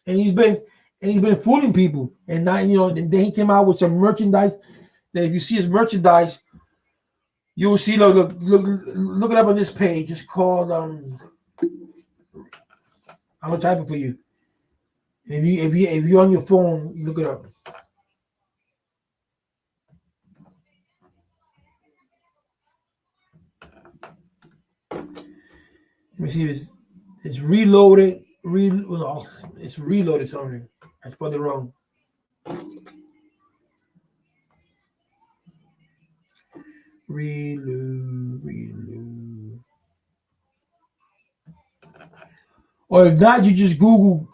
And he's been fooling people. And now, then he came out with some merchandise that if you see his merchandise, you will see. Look it up on this page. It's called. I'm gonna type it for you. If you're on your phone, look it up. Let me see. It's reloaded. It's reloaded. Sorry, I spelled it wrong. Reload. Or if not, you just Google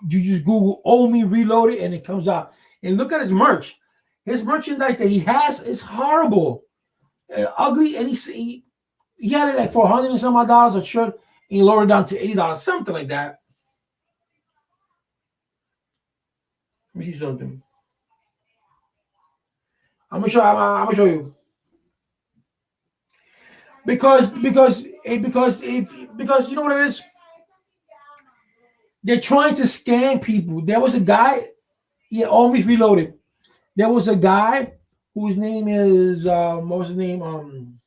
Omi Reloaded and it comes out. And look at his merch. His merchandise that he has is horrible, ugly, and he had it like for $100 and some odd dollars a shirt, and he lowered it down to $80, something like that. Let me see something. I'm gonna show you. Because you know what it is. They're trying to scam people. There was a guy, Omi Reloaded. There was a guy whose name is what was his name?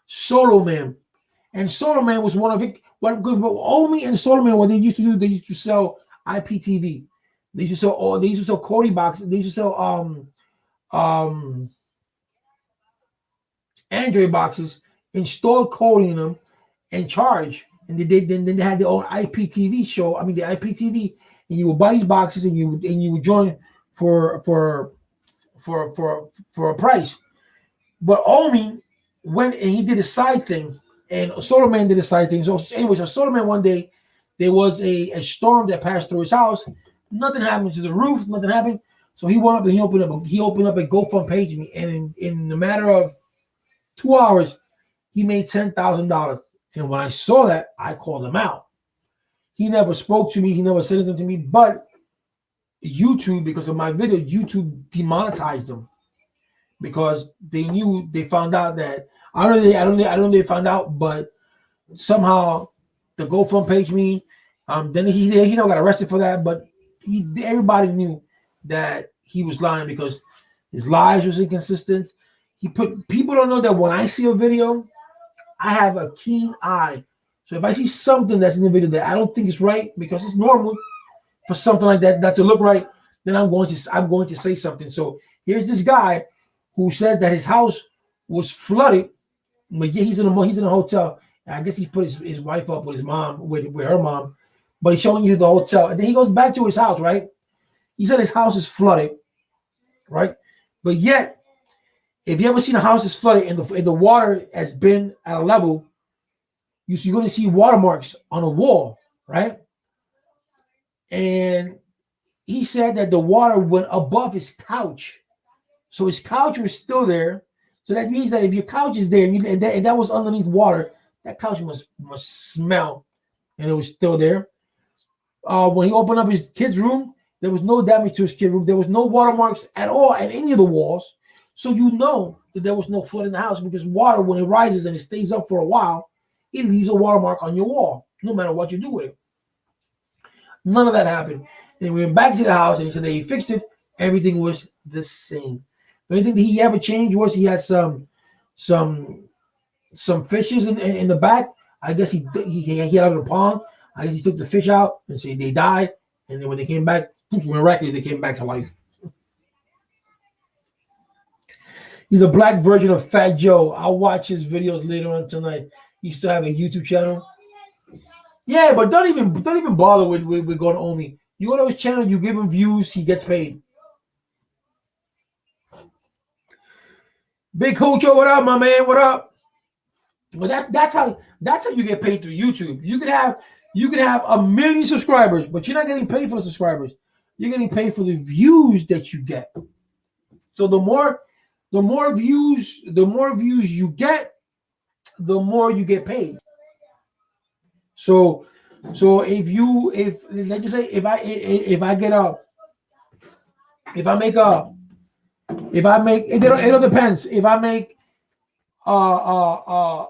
Solo Man. And Solo Man was one of it. What Omi and Solo Man, what they used to do, they used to sell IPTV. They used to sell Cody boxes. They used to sell Android boxes, install coding in them, and charge. And then they had their own IPTV show. I mean, the IPTV, and you would buy these boxes and you would join for a price. But Omi went and he did a side thing, and Solo Man did a side thing. So anyways, Solo Man one day there was a storm that passed through his house. Nothing happened to the roof. Nothing happened. So he went up and he opened up a GoFundMe page, and in a matter of 2 hours, he made $10,000. And when I saw that, I called him out. He never spoke to me. He never said anything to me. But YouTube, because of my video, YouTube demonetized them because they found out that I don't know they found out, but somehow the GoFund page me. Then he never got arrested for that, but everybody knew that he was lying because his lies was inconsistent. People don't know that when I see a video, I have a keen eye. So if I see something that's in the video that I don't think is right, because it's normal for something like that not to look right, then I'm going to say something. So here's this guy who said that his house was flooded, but yeah, he's in a hotel. And I guess he put his wife up with his mom, with her mom, but he's showing you the hotel. And then he goes back to his house, right? He said his house is flooded, right? But yet, if you ever seen a house that's flooded and the water has been at a level, you're going to see watermarks on a wall, right? And he said that the water went above his couch. So his couch was still there. So that means that if your couch is there and that was underneath water, that couch must smell, and it was still there. When he opened up his kid's room, there was no damage to his kid's room. There was no watermarks at all at any of the walls. So you know that there was no flood in the house because water, when it rises and it stays up for a while, it leaves a watermark on your wall, no matter what you do with it. None of that happened. And we went back to the house and he said that he fixed it. Everything was the same. The only thing that he ever changed was he had some fishes in the back. I guess he had out of the pond. I guess he took the fish out and said they died. And then when they came back, miraculously, they came back to life. He's a black version of Fat Joe. I'll watch his videos later on tonight. He used to have a YouTube channel. Yeah, but don't even bother with going to Omi. You go to his channel, you give him views, he gets paid. Big Cocho, what up, my man? What up? Well, that's how you get paid through YouTube. You can have 1 million subscribers, but you're not getting paid for the subscribers. You're getting paid for the views that you get. So the more views you get, the more you get paid. So if let's just say if I make it all depends. If I make a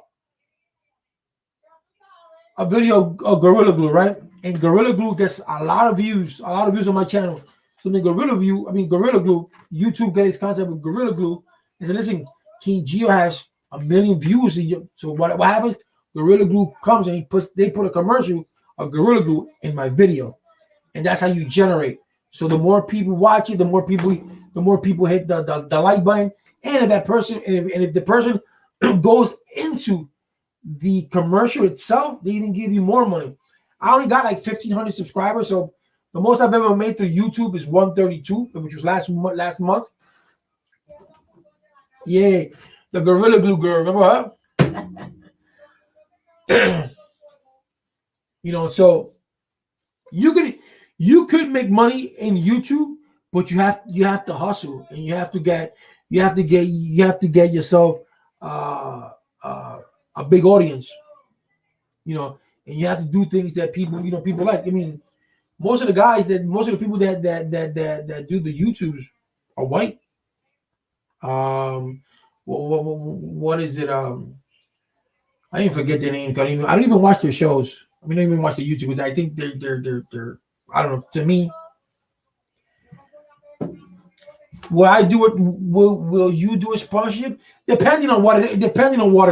video of Gorilla Glue, right? And Gorilla Glue gets a lot of views on my channel. So the Gorilla Glue, YouTube get its concept with Gorilla Glue. And so listen, King Geo has 1 million views. So what happens? Gorilla Glue comes and they put a commercial of Gorilla Glue in my video. And that's how you generate. So the more people watch it, the more people hit the like button. And if the person goes into the commercial itself, they even give you more money. I only got like 1,500 subscribers, so the most I've ever made through YouTube is 132, which was last month. Yeah, the Gorilla Glue girl, remember her? So you could make money in YouTube, but you have to hustle and you have to get yourself a big audience, and you have to do things that people like. I mean, most of the people that do the YouTubes are white. What is it? I didn't forget their name. I don't even watch their shows. I don't even watch the YouTubers. I think they're I don't know. To me, will I do it? Will you do a sponsorship? Depending on what it is. Depending on what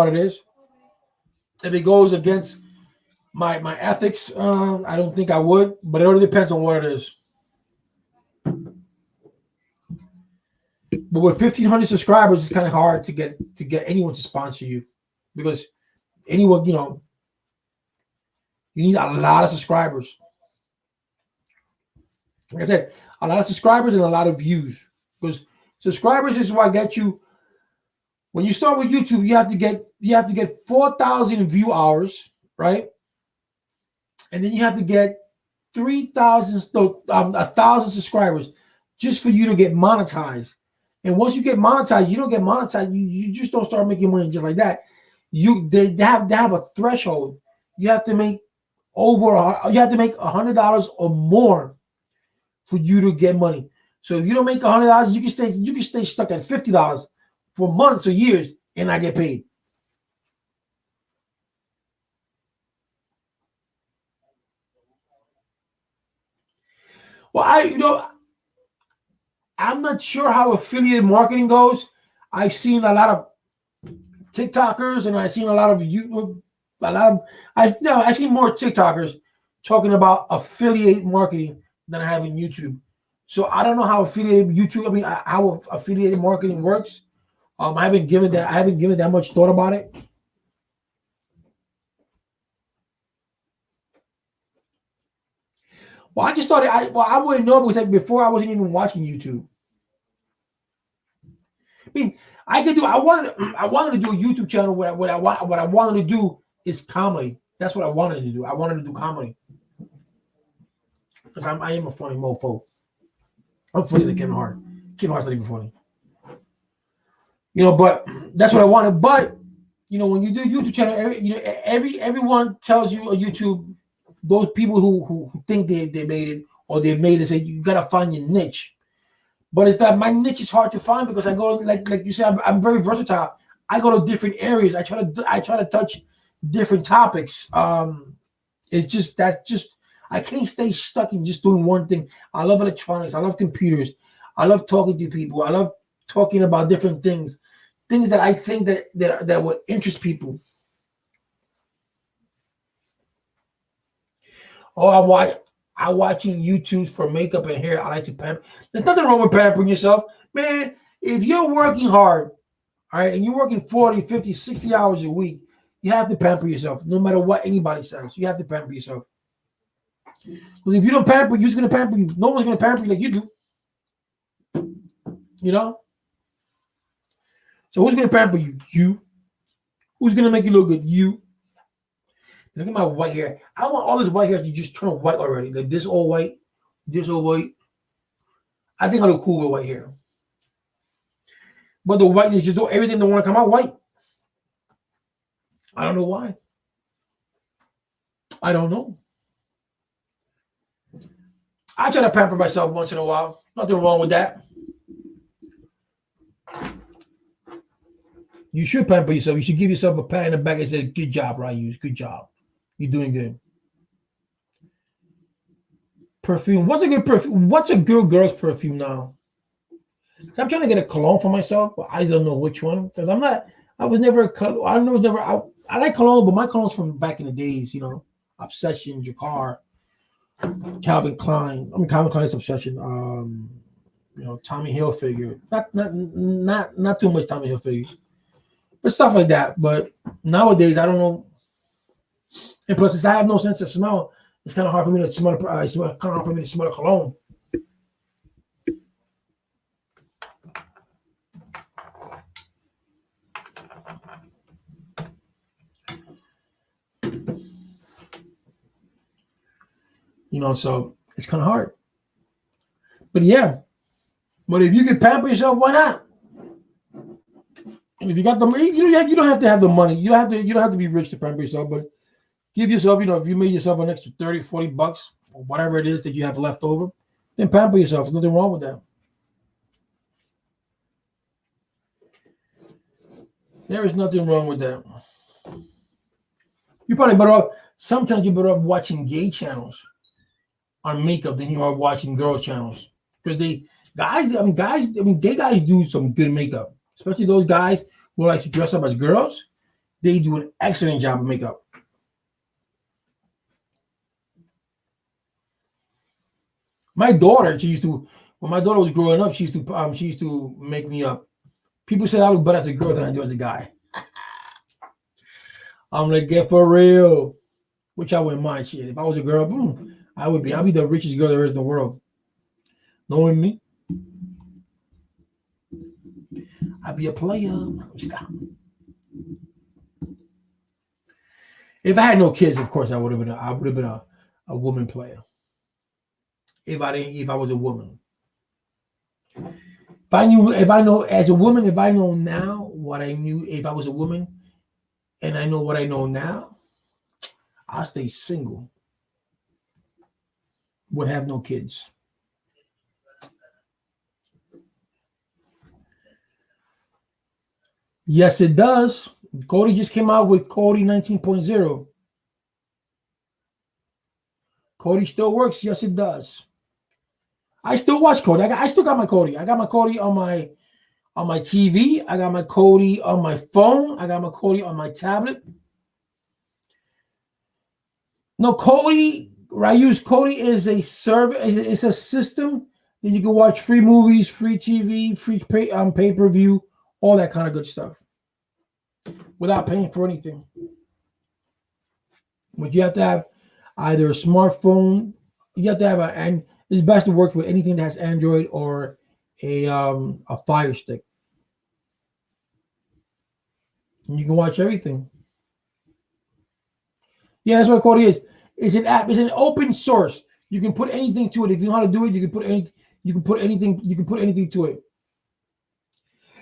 it is. If it goes against my ethics, I don't think I would. But it all depends on what it is. But with 1,500 subscribers, it's kind of hard to get anyone to sponsor you, because anyone, you need a lot of subscribers. Like I said, a lot of subscribers and a lot of views, because subscribers is what get you. When you start with YouTube, you have to get 4,000 view hours, right? And then you have to get 1,000 subscribers just for you to get monetized. And once you get monetized, you don't get monetized. You just don't start making money just like that. They have a threshold. You have to make you have to make $100 or more for you to get money. So if you don't make $100, you can stay stuck at $50 for months or years and not get paid. Well, I'm not sure how affiliate marketing goes. I've seen a lot of TikTokers and I've seen a lot of YouTube, a lot of I've seen more TikTokers talking about affiliate marketing than I have in YouTube. So I don't know how affiliated YouTube. I mean, how affiliated marketing works. I haven't given that much thought about it. Well, I just thought I wouldn't know because like before I wasn't even watching YouTube. I mean, I wanted to do a YouTube channel. What I wanted to do is comedy. That's what I wanted to do. I wanted to do comedy because I am a funny mofo. I'm funny than Kevin Hart. Kevin Hart's not even funny. But that's what I wanted. But when you do a YouTube channel, everyone tells you on YouTube, those people who think they made it or they've made it, say you gotta find your niche. But it's that my niche is hard to find because I go like you said, I'm very versatile. I go to different areas. I try to touch different topics. It's just I can't stay stuck in just doing one thing. I love electronics. I love computers. I love talking to people. I love talking about different things that I think that will interest people. Oh, I'm watching YouTubes for makeup and hair. I like to pamper. There's nothing wrong with pampering yourself. Man, if you're working hard, all right, and you're working 40, 50, 60 hours a week, you have to pamper yourself. No matter what anybody says, you have to pamper yourself. Because if you don't pamper, who's going to pamper you? No one's going to pamper you like you do. So who's going to pamper you? You. Who's going to make you look good? You. Look at my white hair. I want all this white hair to just turn white already. Like this all white, this all white. I think I look cool with white hair. But the whiteness just do everything that want to come out white. I don't know why. I don't know. I try to pamper myself once in a while. Nothing wrong with that. You should pamper yourself. You should give yourself a pat in the back and say, "Good job, Ryus. Good job. You're doing good." Perfume. What's a good perfume? What's a good girl's perfume now? I'm trying to get a cologne for myself, but I don't know which one because I'm not. I was never. I was never. I like cologne, but my cologne's from back in the days. Obsession, Jacquard, Calvin Klein. I mean, Calvin Klein's Obsession. Tommy Hilfiger. Not too much Tommy Hilfiger, but stuff like that. But nowadays, I don't know. And plus, since I have no sense of smell, it's kind of hard for me to smell. It's kind of hard for me to smell a cologne. So it's kind of hard. But yeah, but if you can pamper yourself, why not? And if you got the money, you don't have to have the money. You don't have to be rich to pamper yourself, but give yourself, if you made yourself an extra 30, 40 bucks or whatever it is that you have left over, then pamper yourself. There's nothing wrong with that. There is nothing wrong with that. You probably better off, sometimes you're better off watching gay channels on makeup than you are watching girl channels. Because gay guys do some good makeup. Especially those guys who like to dress up as girls. They do an excellent job of makeup. My daughter, when my daughter was growing up, she used to make me up. People say I look better as a girl than I do as a guy. I'm like, get for real. Which I wouldn't mind shit. If I was a girl, I'd be the richest girl there is in the world. Knowing me, I'd be a player. Stop. If I had no kids, of course I would have been a woman player. If I was a woman. If I know as a woman, if I know now what I knew if I was a woman, and I know what I know now, I'll stay single. Would have no kids. Yes, it does. Cody just came out with Cody 19.0. Cody still works. Yes, it does. I still watch Cody. I still got my Cody. I got my Cody on my TV. I got my Cody on my phone. I got my Cody on my tablet. No, Cody. I use Cody is a service. It's a system that you can watch free movies, free TV, free pay-per-view, all that kind of good stuff without paying for anything. But you have to have either a smartphone. You have to have and it's best to work with anything that has Android or a Fire Stick. And you can watch everything. Yeah, that's what Cody is. It's an app. It's an open source. You can put anything to it. If you know how to do it, you can put any. You can put anything. You can put anything to it.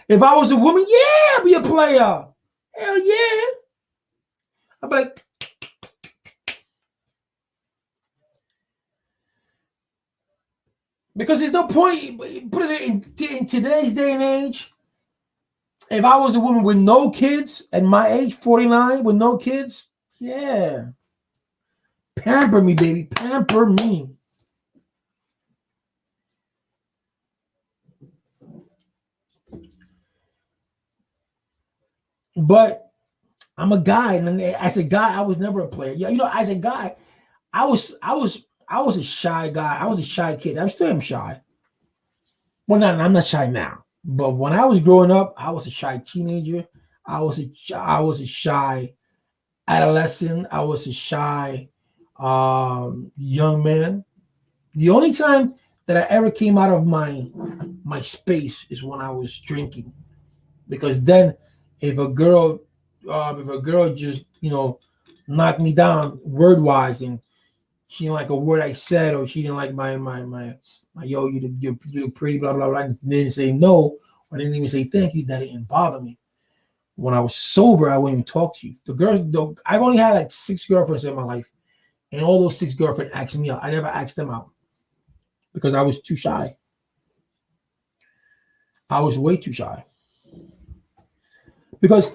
If I was a woman, yeah, I'd be a player. Hell yeah. I'd be like, because there's no point. Put it in today's day and age. If I was a woman with no kids at my age, 49, with no kids, yeah. Pamper me, baby. Pamper me. But I'm a guy, and as a guy, I was never a player. Yeah, as a guy, I was a shy guy. I was a shy kid. I still am shy. Well, I'm not shy now. But when I was growing up, I was a shy teenager. I was a shy adolescent. I was a shy young man. The only time that I ever came out of my space is when I was drinking, because then if a girl just knocked me down word wise and she didn't like a word I said, or she didn't like my yo, you're pretty, blah blah blah, and didn't say no, or didn't even say thank you, that didn't bother me. When I was sober, I wouldn't even talk to you. I've only had like 6 girlfriends in my life, and all those 6 girlfriends asked me out. I never asked them out because I was too shy. I was way too shy. Because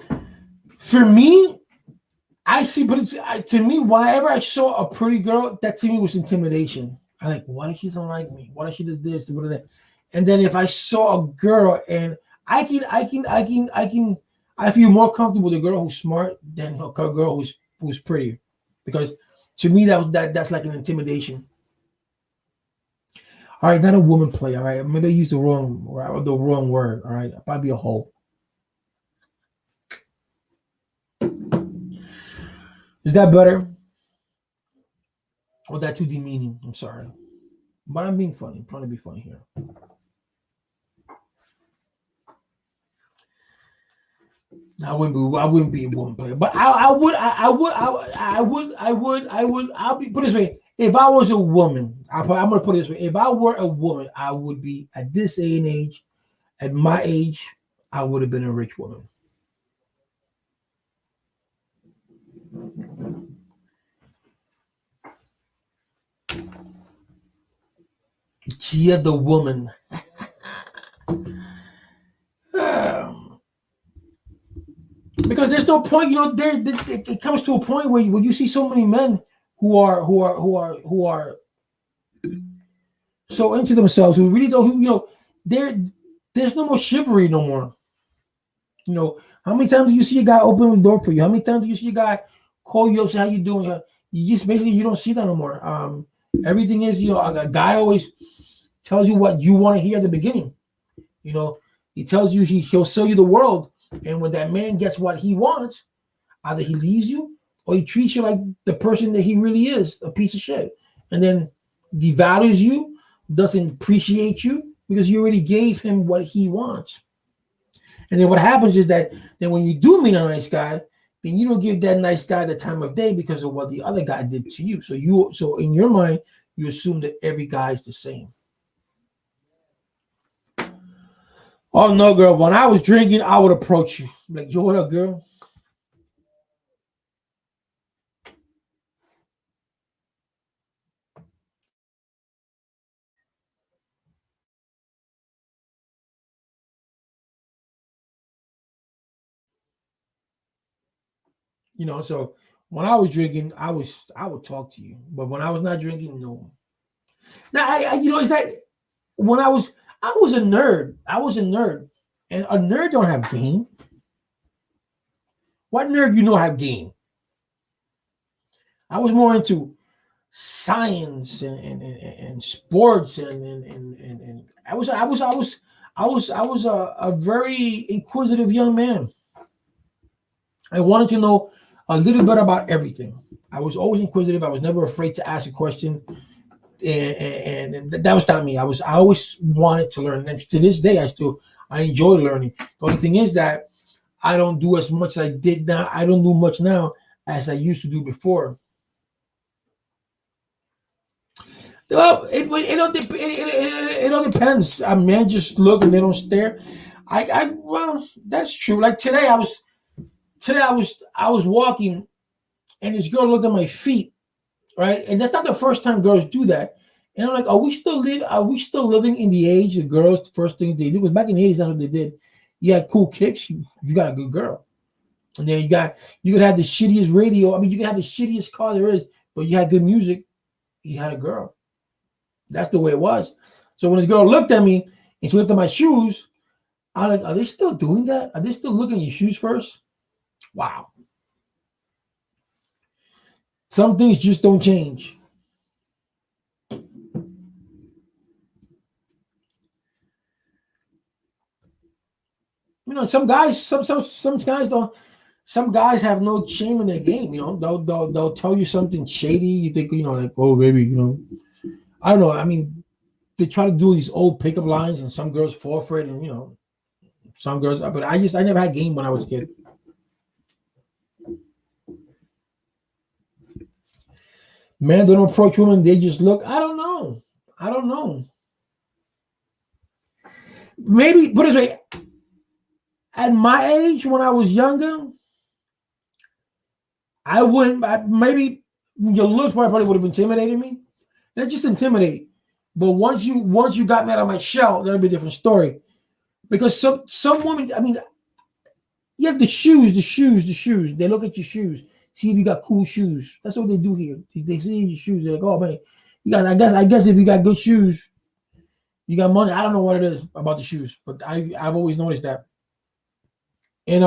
for me, to me, whenever I saw a pretty girl, that to me was intimidation. I'm like, what if she don't like me? What if she does this? What that? And then if I saw a girl and I feel more comfortable with a girl who's smart than a girl who's prettier, because to me that's like an intimidation. All right, not a woman play. All right, maybe I used the wrong word. All right, I'll probably be a hoe. Is that better? Or that too demeaning? I'm sorry, but I'm being funny. I'm trying to be funny here. I wouldn't be a woman player, but I'll be put this way. If I was a woman, I'm gonna put it this way. If I were a woman, I would be at this day and age, at my age, I would have been a rich woman. Chia the woman. Because there's no point, it comes to a point where you see so many men who are so into themselves, who really don't, there's no more chivalry no more. How many times do you see a guy open the door for you? How many times do you see a guy call you up, say how you doing? You just basically, you don't see that no more. Everything is, a guy always tells you what you want to hear at the beginning. He tells you he'll sell you the world. And when that man gets what he wants, either he leaves you or he treats you like the person that he really is, a piece of shit. And then devalues you, doesn't appreciate you because you already gave him what he wants. And then what happens is that then when you do meet a nice guy, then you don't give that nice guy the time of day because of what the other guy did to you. So in your mind, you assume that every guy is the same. Oh no, girl. When I was drinking, I would approach you like, "Yo, what up, girl?" So when I was drinking, I would talk to you, but when I was not drinking, no. Now, is that when I was a nerd. I was a nerd, and a nerd don't have game. What nerd have game? I was more into science and sports and I was a very inquisitive young man. I wanted to know a little bit about everything. I was always inquisitive. I was never afraid to ask a question, and that was not me. I always wanted to learn, and to this day, I enjoy learning. The only thing is that I don't do as much as I did now. I don't do much now as I used to do before. Well, it all depends. A man just look and they don't stare. Well, that's true. Like today I was walking and this girl looked at my feet, right? And that's not the first time girls do that. And I'm like, are we still living in the age of girls? The first thing they do, because back in the 80s, that's what they did. You had cool kicks, you got a good girl. And then you could have the shittiest radio. I mean, you could have the shittiest car there is, but you had good music, you had a girl. That's the way it was. So when this girl looked at me and she looked at my shoes, I'm like, are they still doing that? Are they still looking at your shoes first? Wow. Some things just don't change. Some guys, some guys don't. Some guys have no shame in their game. They'll tell you something shady. You think, like, oh baby, I don't know. I mean, they try to do these old pickup lines, and some girls fall for it, and some girls. But I never had game when I was a kid. Men don't approach women; they just look. I don't know. Maybe put it this way. At my age, when I was younger, I wouldn't. Maybe your looks probably would have intimidated me. Not just intimidate, but once you got me out of my shell, that'd be a different story. Because some women, I mean, you have the shoes. They look at your shoes, see if you got cool shoes. That's what they do here. They see your shoes. They're like, oh man, you got. I guess if you got good shoes, you got money. I don't know what it is about the shoes, but I've always noticed that. And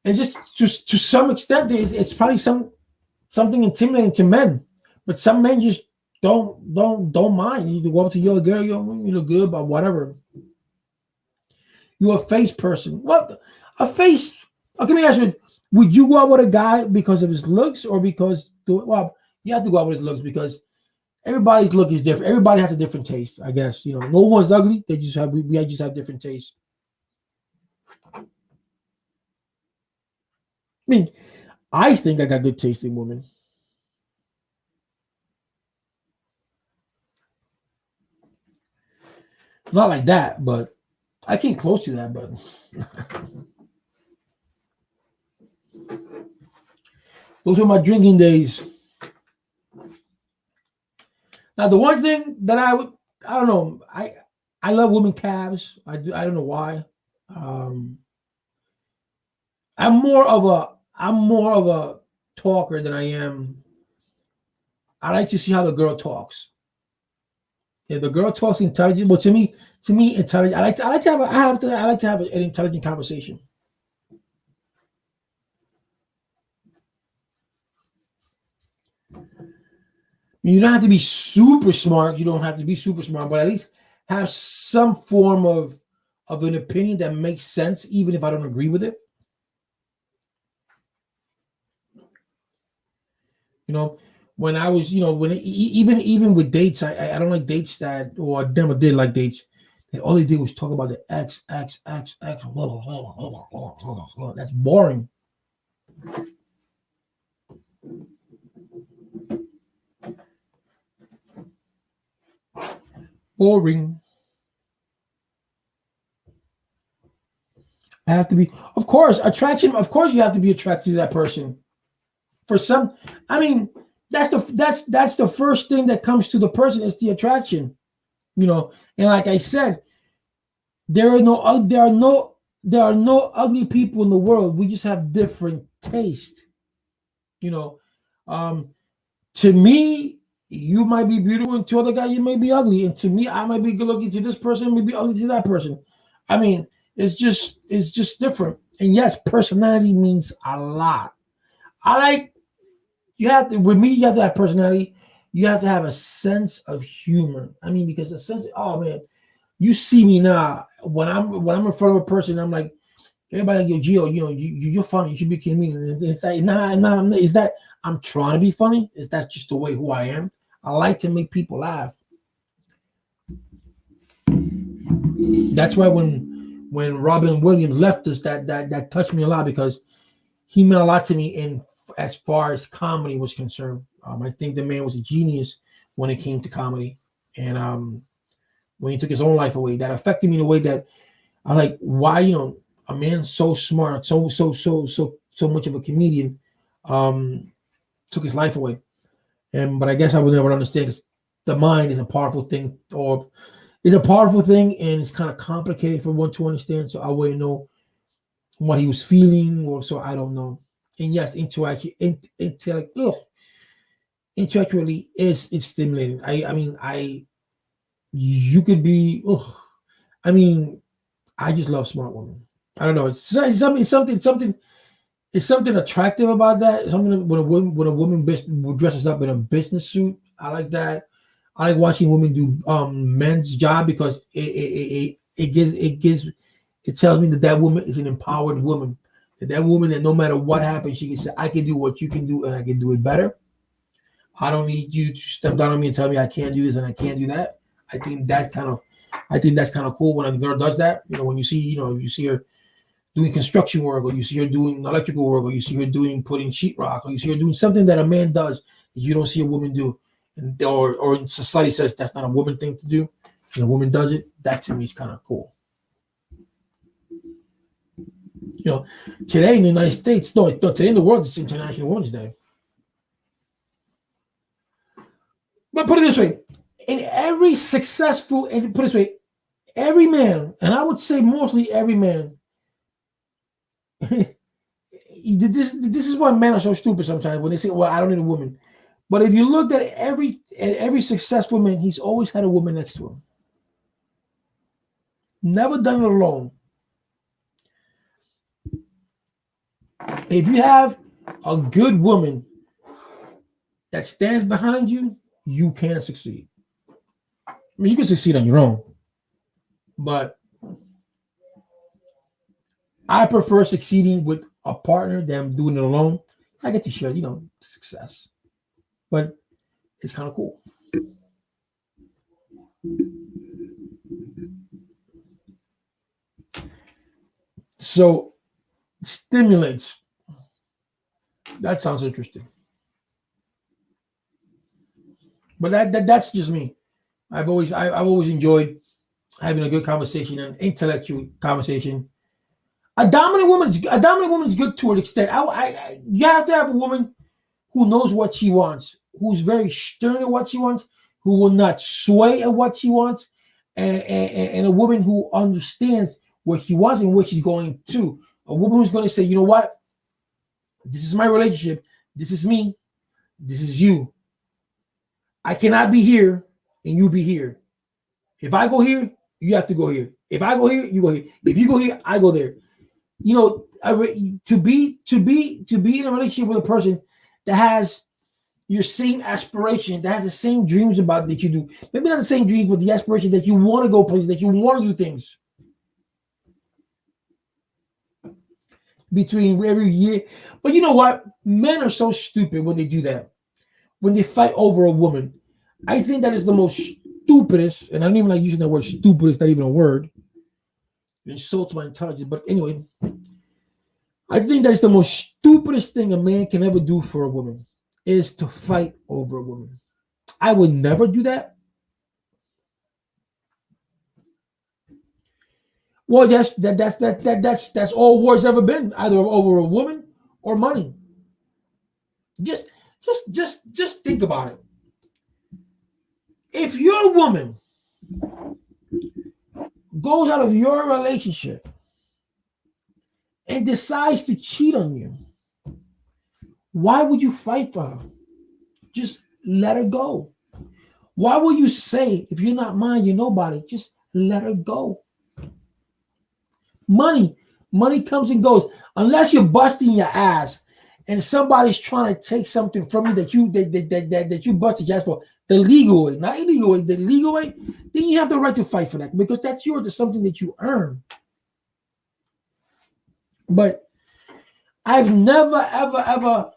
just to some extent, it's probably something intimidating to men, but some men just don't mind. You go up to your girl, you look good, but whatever. You're a face person. What a face? Okay, let me ask you: would you go out with a guy because of his looks, or because you have to go out with his looks because everybody's look is different. Everybody has a different taste, I guess. No one's ugly. We just have different tastes. I mean, I think I got good taste in women. Not like that, but I came close to that. But those were my drinking days. Now, the one thing that I don't know, I love women calves. I don't know why. I'm more of a talker than I am. I like to see how the girl talks. If the girl talks intelligent, well, to me, intelligent. I like to have an intelligent conversation. You don't have to be super smart. You don't have to be super smart, but at least have some form of an opinion that makes sense, even if I don't agree with it. When I was, even with dates, I don't like dates that, or I never did like dates that all they did was talk about the X. That's boring. Boring. I have to be, of course, attraction. Of course, you have to be attracted to that person. For some, I mean, that's the first thing that comes to the person is the attraction. And like I said, there are no ugly people in the world. We just have different taste. You know, um, to me, you might be beautiful, and to other guy, you may be ugly, and to me, I might be good looking to this person, maybe ugly to that person. I mean, it's just different. And yes, personality means a lot. I like you have to with me, you have to have personality. You have to have a sense of humor. I mean, because a sense. Oh man, you see me now when I'm in front of a person, I'm like everybody like yo, Gio, you're funny. You should be kidding me. It's like, nah, is that I'm trying to be funny? Is that just the way who I am? I like to make people laugh. That's why when Robin Williams left us, that touched me a lot because he meant a lot to me in as far as comedy was concerned. I think the man was a genius when it came to comedy, and when he took his own life away, that affected me in a way that I like. Why a man so smart, so much of a comedian, um, took his life away. And but I guess I would never understand because the mind is a powerful thing, or it's a powerful thing, and it's kind of complicated for one to understand. So I wouldn't know what he was feeling, or so I don't know. And yes, intellectually is it's stimulating. I mean you could be. Oh, I mean, I just love smart women. I don't know. It's something attractive about that. Something when a woman dresses up in a business suit. I like that. I like watching women do men's job because it tells me that woman is an empowered woman. That woman that no matter what happens, she can say, I can do what you can do and I can do it better. I don't need you to step down on me and tell me I can't do this and I can't do that. I think that's kind of I think that's kind of cool when a girl does that. When you see her doing construction work, or you see her doing electrical work, or you see her doing putting sheetrock, or you see her doing something that a man does that you don't see a woman do, or society says that's not a woman thing to do, and a woman does it. That to me is kind of cool. Today in the United States, no, today in the world, it's International Women's Day. But put it this way, and put it this way, every man, and I would say mostly every man, this is why men are so stupid sometimes when they say, "Well, I don't need a woman." But if you look at every successful man, he's always had a woman next to him. Never done it alone. If you have a good woman that stands behind you, you can succeed. I mean, you can succeed on your own, but I prefer succeeding with a partner than doing it alone. I get to share, success, but it's kind of cool. So, stimulates. That sounds interesting, but that's just me. I've always enjoyed having a good conversation, an intellectual conversation. A dominant woman is good to an extent. You have to have a woman who knows what she wants, who's very stern at what she wants, who will not sway at what she wants, and a woman who understands what she wants and where she's going to. A woman who's going to say, you know what, this is my relationship, this is me, this is you. I cannot be here and you be here. If I go here, you have to go here. If I go here, you go here. If you go here, I go there. To be in a relationship with a person that has your same aspiration, that has the same dreams about that you do. Maybe not the same dreams, but the aspiration that you want to go places, that you want to do things. Between every year. But you know what? Men are so stupid when they do that. When they fight over a woman. I think that is the most stupidest, and I don't even like using that word stupid, it's not even a word. It insults my intelligence. But anyway, I think that's the most stupidest thing a man can ever do for a woman is to fight over a woman. I would never do that. Well, that's all war's ever been, either over a woman or money. Just just think about it. If your woman goes out of your relationship and decides to cheat on you, Why would you fight for her? Just let her go. Why would you say, if you're not mine, you're nobody? Just let her go. Money. Money comes and goes. Unless you're busting your ass and somebody's trying to take something from you that you busted your ass for, the legal way, not illegal way, the legal way, then you have the right to fight for that because that's yours. It's something that you earn. But I've never, ever, ever,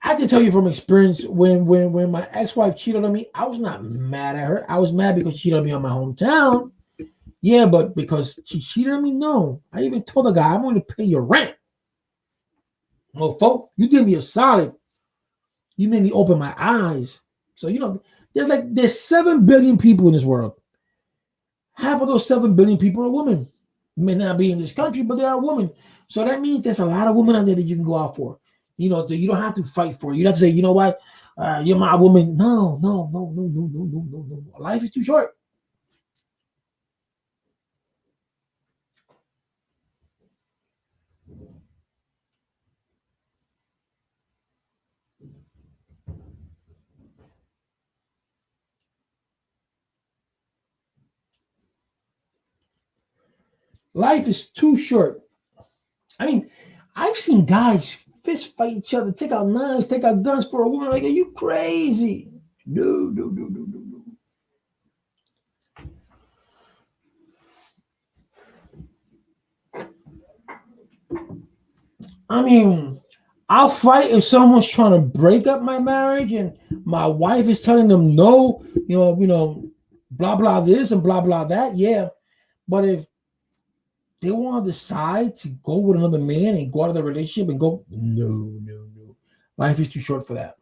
I can tell you from experience when my ex-wife cheated on me, I was not mad at her. I was mad because she cheated on me on my hometown. Yeah, but because she cheated on me, no. I even told the guy, I'm going to pay your rent. Well, folk, you did me a solid. You made me open my eyes. So, there's 7 billion people in this world. Half of those 7 billion people are women. May not be in this country, but they are women. So that means there's a lot of women out there that you can go out for. So you don't have to fight for it. You don't have to say, you know what, you're my woman. No. Life is too short. Life is too short. I mean, I've seen guys fist fight each other, take out knives, take out guns for a woman. Like, are you crazy? No. I mean, I'll fight if someone's trying to break up my marriage and my wife is telling them no, blah blah this and blah blah that. Yeah, but if they want to decide to go with another man and go out of the relationship and go, no. Life is too short for that.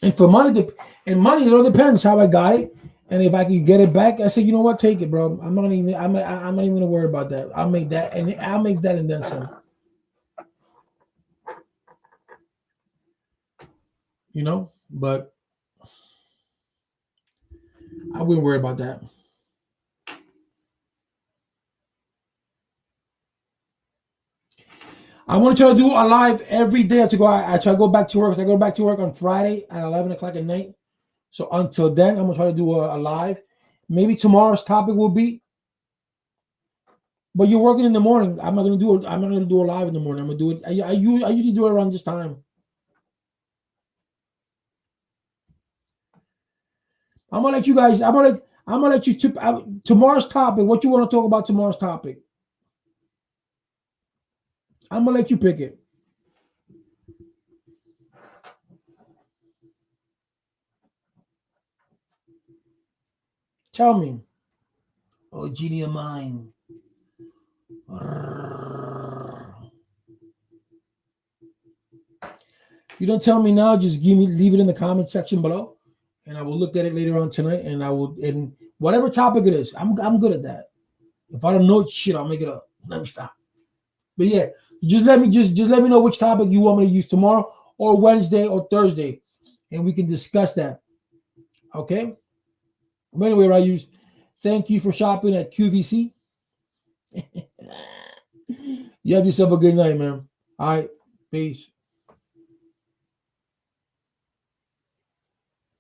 And for money, it all depends how I got it. And if I can get it back, I say, you know what, take it, bro. I'm not even gonna worry about that. I'll make that and then some. But I wouldn't worry about that. I want to try to do a live every day. I try to go back to work. I go back to work on Friday at 11 o'clock at night. So until then, I'm gonna try to do a live. Maybe tomorrow's topic will be. But you're working in the morning. I'm not gonna do it. I'm not gonna do a live in the morning. I'm gonna do it. I usually do it around this time. I'm gonna let you guys. I'm gonna let you tip out tomorrow's topic. What you want to talk about tomorrow's topic? I'm gonna let you pick it. Tell me. Oh, genie of mine. You don't tell me now, just leave it in the comment section below, and I will look at it later on tonight. And whatever topic it is, I'm good at that. If I don't know shit, I'll make it up. Let me stop. But yeah, just let me know which topic you want me to use tomorrow or Wednesday or Thursday, and we can discuss that. Okay. But anyway, Rayus, thank you for shopping at QVC. You have yourself a good night, man. All right. Peace.